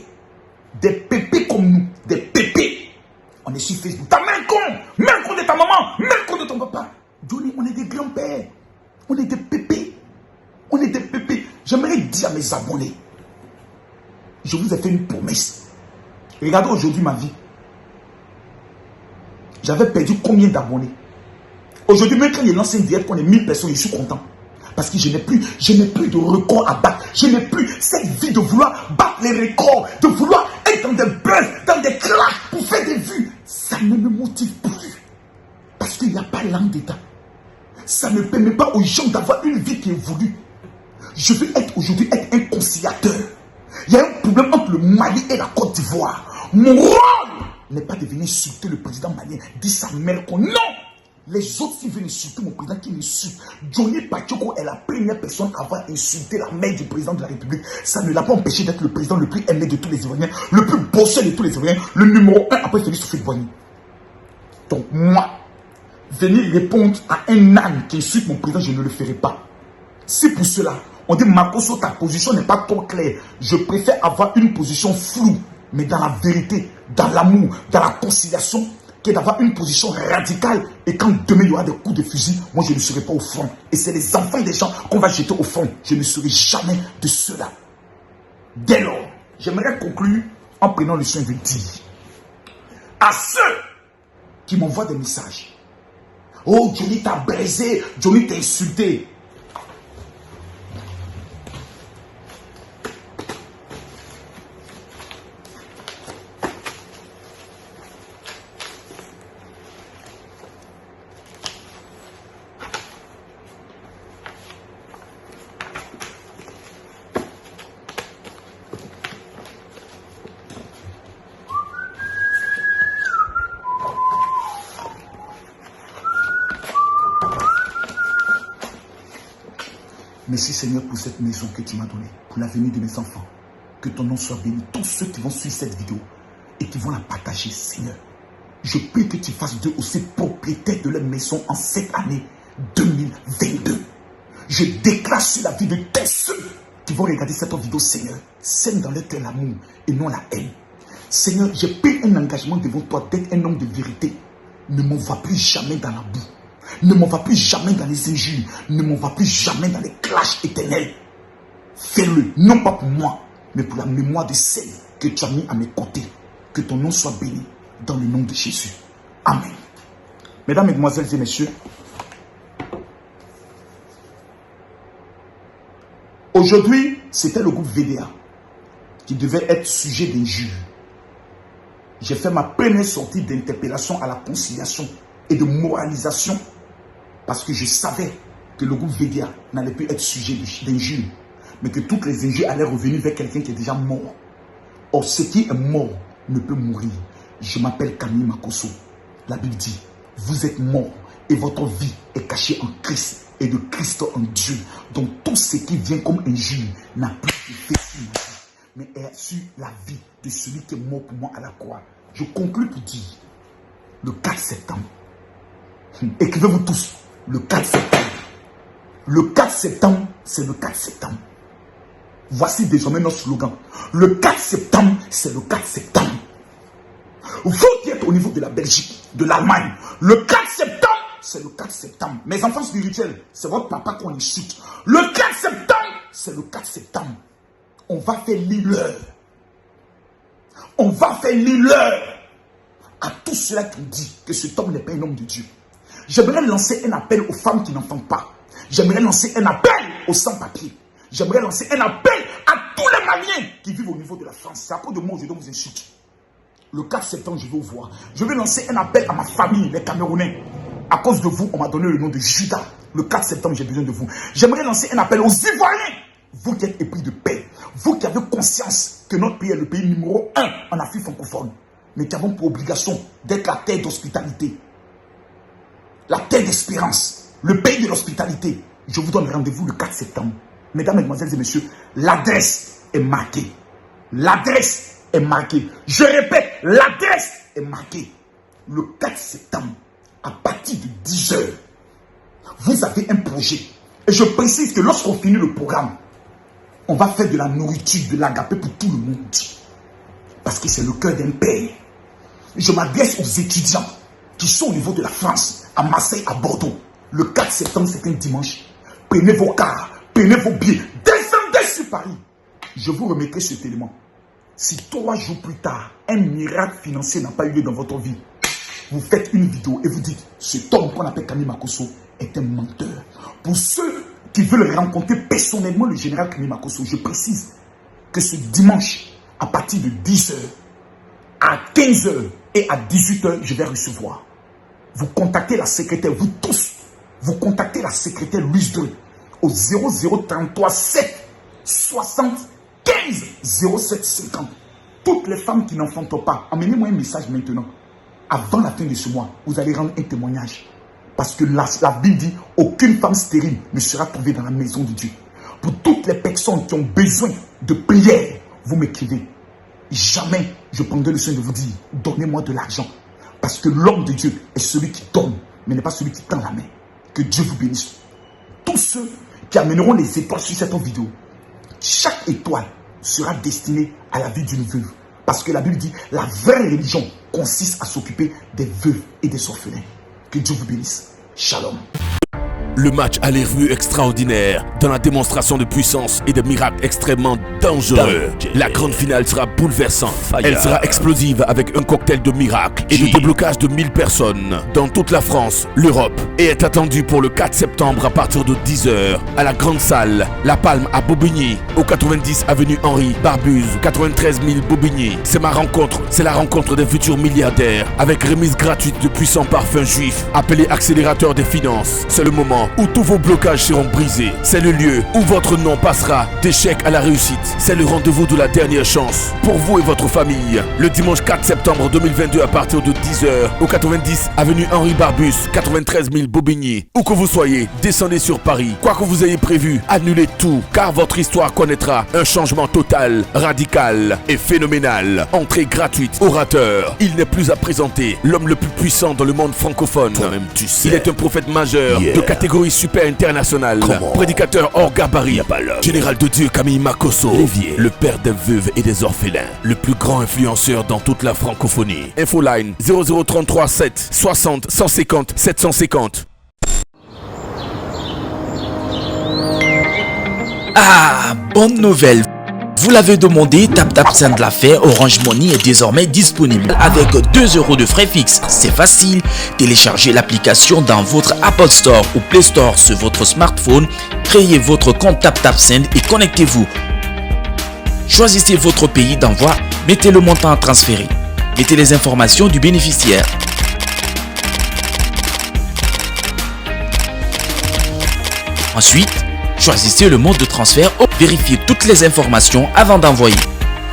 Des pépés comme nous. Des pépés. On est sur Facebook. Ta main con de ta maman, main con de ton papa. Johnny, on est des grands-pères. On est des pépés. On est des pépés. J'aimerais dire à mes abonnés, je vous ai fait une promesse. Regardez aujourd'hui ma vie. J'avais perdu combien d'abonnés? Aujourd'hui, même quand il lance une direct, qu'on est 1000 personnes, je suis content. Parce que je n'ai plus de record à battre. Je n'ai plus cette vie de vouloir battre les records, de vouloir être dans des buzz, dans des clashs pour faire des vues. Ça ne me motive plus. Parce qu'il n'y a pas langue d'État. Ça ne permet pas aux gens d'avoir une vie qui évolue. Je veux aujourd'hui être un conciliateur. Il y a un problème entre le Mali et la Côte d'Ivoire. Mon rôle n'est pas de venir insulter le président malien, dire sa mère qu'on non. Les autres, s'ils veulent insulter mon président, qui m'insulte. Johnny Pachoko est la première personne à avoir insulté la mère du président de la République. Ça ne l'a pas empêché d'être le président le plus aimé de tous les Ivoiriens, le plus bossé de tous les Ivoiriens, le numéro 1 après Félix Houphouët-Boigny. Donc moi, venir répondre à un âne qui insulte mon président, je ne le ferai pas. C'est pour cela, on dit Makoso, ta position n'est pas trop claire. Je préfère avoir une position floue, mais dans la vérité, dans l'amour, dans la conciliation, que d'avoir une position radicale et quand demain il y aura des coups de fusil, moi je ne serai pas au front. Et c'est les enfants des gens qu'on va jeter au front. Je ne serai jamais de cela. Dès lors, j'aimerais conclure en prenant le soin de dire à ceux qui m'envoient des messages. Oh, Johnny t'a brisé, Johnny t'a insulté. Merci Seigneur pour cette maison que tu m'as donnée, pour l'avenir de mes enfants. Que ton nom soit béni. Tous ceux qui vont suivre cette vidéo et qui vont la partager, Seigneur. Je prie que tu fasses d'eux aussi propriétaires de leur maison en cette année 2022. Je déclare sur la vie de tous ceux qui vont regarder cette vidéo, Seigneur. Sème dans leur cœur l'amour et non la haine. Seigneur, j'ai pris un engagement devant toi d'être un homme de vérité. Ne m'envoie plus jamais dans la boue. Ne m'en va plus jamais dans les injures. Ne m'en va plus jamais dans les clashs éternels. Fais-le, non pas pour moi, mais pour la mémoire de celle que tu as mis à mes côtés. Que ton nom soit béni dans le nom de Jésus. Amen. Mesdames, Mesdemoiselles et Messieurs, aujourd'hui, c'était le groupe VDA qui devait être sujet d'injures. J'ai fait ma première sortie d'interpellation à la conciliation et de moralisation parce que je savais que le groupe VDA n'allait plus être sujet d'injures, mais que toutes les injures allaient revenir vers quelqu'un qui est déjà mort. Or, ce qui est mort ne peut mourir. Je m'appelle Camille Makoso. La Bible dit, vous êtes morts et votre vie est cachée en Christ et de Christ en Dieu. Donc tout ce qui vient comme injure n'a plus d'effet sur ma vie, mais est sur la vie de celui qui est mort pour moi à la croix. Je conclue pour dire, le 4 septembre, écrivez-vous tous, le 4 septembre. Le 4 septembre, c'est le 4 septembre. Voici désormais notre slogan. Le 4 septembre, c'est le 4 septembre. Vous qui êtes au niveau de la Belgique, de l'Allemagne, le 4 septembre, c'est le 4 septembre. Mes enfants spirituels, c'est votre papa qu'on insulte. Le 4 septembre, c'est le 4 septembre. On va faire l'heure. On va faire l'heure à tous ceux-là qui disent que cet homme n'est pas un homme de Dieu. J'aimerais lancer un appel aux femmes qui n'entendent pas. J'aimerais lancer un appel aux sans-papiers. J'aimerais lancer un appel à tous les Maliens qui vivent au niveau de la France. C'est à cause de moi, je dois vous insulter. Le 4 septembre, je vais vous voir. Je vais lancer un appel à ma famille, les Camerounais. À cause de vous, on m'a donné le nom de Judas. Le 4 septembre, j'ai besoin de vous. J'aimerais lancer un appel aux Ivoiriens. Vous qui êtes épris de paix. Vous qui avez conscience que notre pays est le pays numéro 1 en Afrique francophone. Mais qui avons pour obligation d'être la terre d'hospitalité. La terre d'espérance. Le pays de l'hospitalité. Je vous donne rendez-vous le 4 septembre. Mesdames, Mesdemoiselles et Messieurs, l'adresse est marquée. L'adresse est marquée. Je répète, l'adresse est marquée. Le 4 septembre, à partir de 10 h, vous avez un projet. Et je précise que lorsqu'on finit le programme, on va faire de la nourriture, de l'agapé pour tout le monde. Parce que c'est le cœur d'un père. Je m'adresse aux étudiants qui sont au niveau de la France, à Marseille, à Bordeaux. Le 4 septembre, c'est un dimanche. Prenez vos cars, prenez vos billets, descendez sur Paris. Je vous remettrai cet élément. Si 3 jours plus tard, un miracle financier n'a pas eu lieu dans votre vie, vous faites une vidéo et vous dites, cet homme qu'on appelle Kami Makosso est un menteur. Pour ceux qui veulent rencontrer personnellement le général Kami Makosso, je précise que ce dimanche, à partir de 10 h, à 15 h et à 18 h, je vais recevoir. Vous contactez la secrétaire, vous tous, vous contactez la secrétaire Louise Dreux au 0033 7 60 15 07 50. Toutes les femmes qui n'enfantent pas, amenez-moi un message maintenant. Avant la fin de ce mois, vous allez rendre un témoignage. Parce que la Bible dit, aucune femme stérile ne sera trouvée dans la maison de Dieu. Pour toutes les personnes qui ont besoin de prière, vous m'écrivez. Jamais je prendrai le soin de vous dire, donnez-moi de l'argent. Parce que l'homme de Dieu est celui qui donne, mais n'est pas celui qui tend la main. Que Dieu vous bénisse. Tous ceux qui amèneront les étoiles sur cette vidéo, chaque étoile sera destinée à la vie d'une veuve. Parce que la Bible dit, la vraie religion consiste à s'occuper des veuves et des orphelins. Que Dieu vous bénisse. Shalom. Le match a l'air vu extraordinaire, dans la démonstration de puissance et de miracles extrêmement dangereux. La grande finale sera bouleversante. Elle sera explosive avec un cocktail de miracles et de déblocage de 1000 personnes dans toute la France, l'Europe, et est attendue pour le 4 septembre à partir de 10 h à la grande salle La Palme à Bobigny, au 90 avenue Henri Barbuse, 93 000 Bobigny. C'est ma rencontre, c'est la rencontre des futurs milliardaires avec remise gratuite de puissants parfums juifs appelés accélérateurs des finances. C'est le moment où tous vos blocages seront brisés. C'est le lieu où votre nom passera d'échec à la réussite. C'est le rendez-vous de la dernière chance pour vous et votre famille. Le dimanche 4 septembre 2022 à partir de 10 h au 90 avenue Henri Barbus, 93 000 Bobigny. Où que vous soyez, descendez sur Paris. Quoi que vous ayez prévu, annulez tout, car votre histoire connaîtra un changement total, radical et phénoménal. Entrée gratuite, orateur. Il n'est plus à présenter, l'homme le plus puissant dans le monde francophone. Toi-même, tu sais. Il est un prophète majeur de catégorie super international, prédicateur hors gabarit, général de Dieu Kami Makosso, le père des veuves et des orphelins, le plus grand influenceur dans toute la francophonie. Infoline 0033 7 60 150 750. Ah, bonne nouvelle! Vous l'avez demandé, TapTapSend l'a fait, Orange Money est désormais disponible avec 2 € de frais fixes. C'est facile, téléchargez l'application dans votre Apple Store ou Play Store sur votre smartphone, créez votre compte TapTapSend et connectez-vous. Choisissez votre pays d'envoi, mettez le montant à transférer, mettez les informations du bénéficiaire. Ensuite, choisissez le mode de transfert ou vérifiez toutes les informations avant d'envoyer.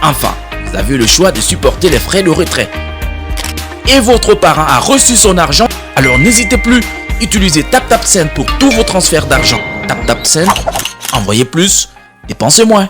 Enfin, vous avez le choix de supporter les frais de retrait. Et votre parent a reçu son argent, alors n'hésitez plus, Utilisez TapTapSend pour tous vos transferts d'argent. TapTapSend, envoyez plus, dépensez moins.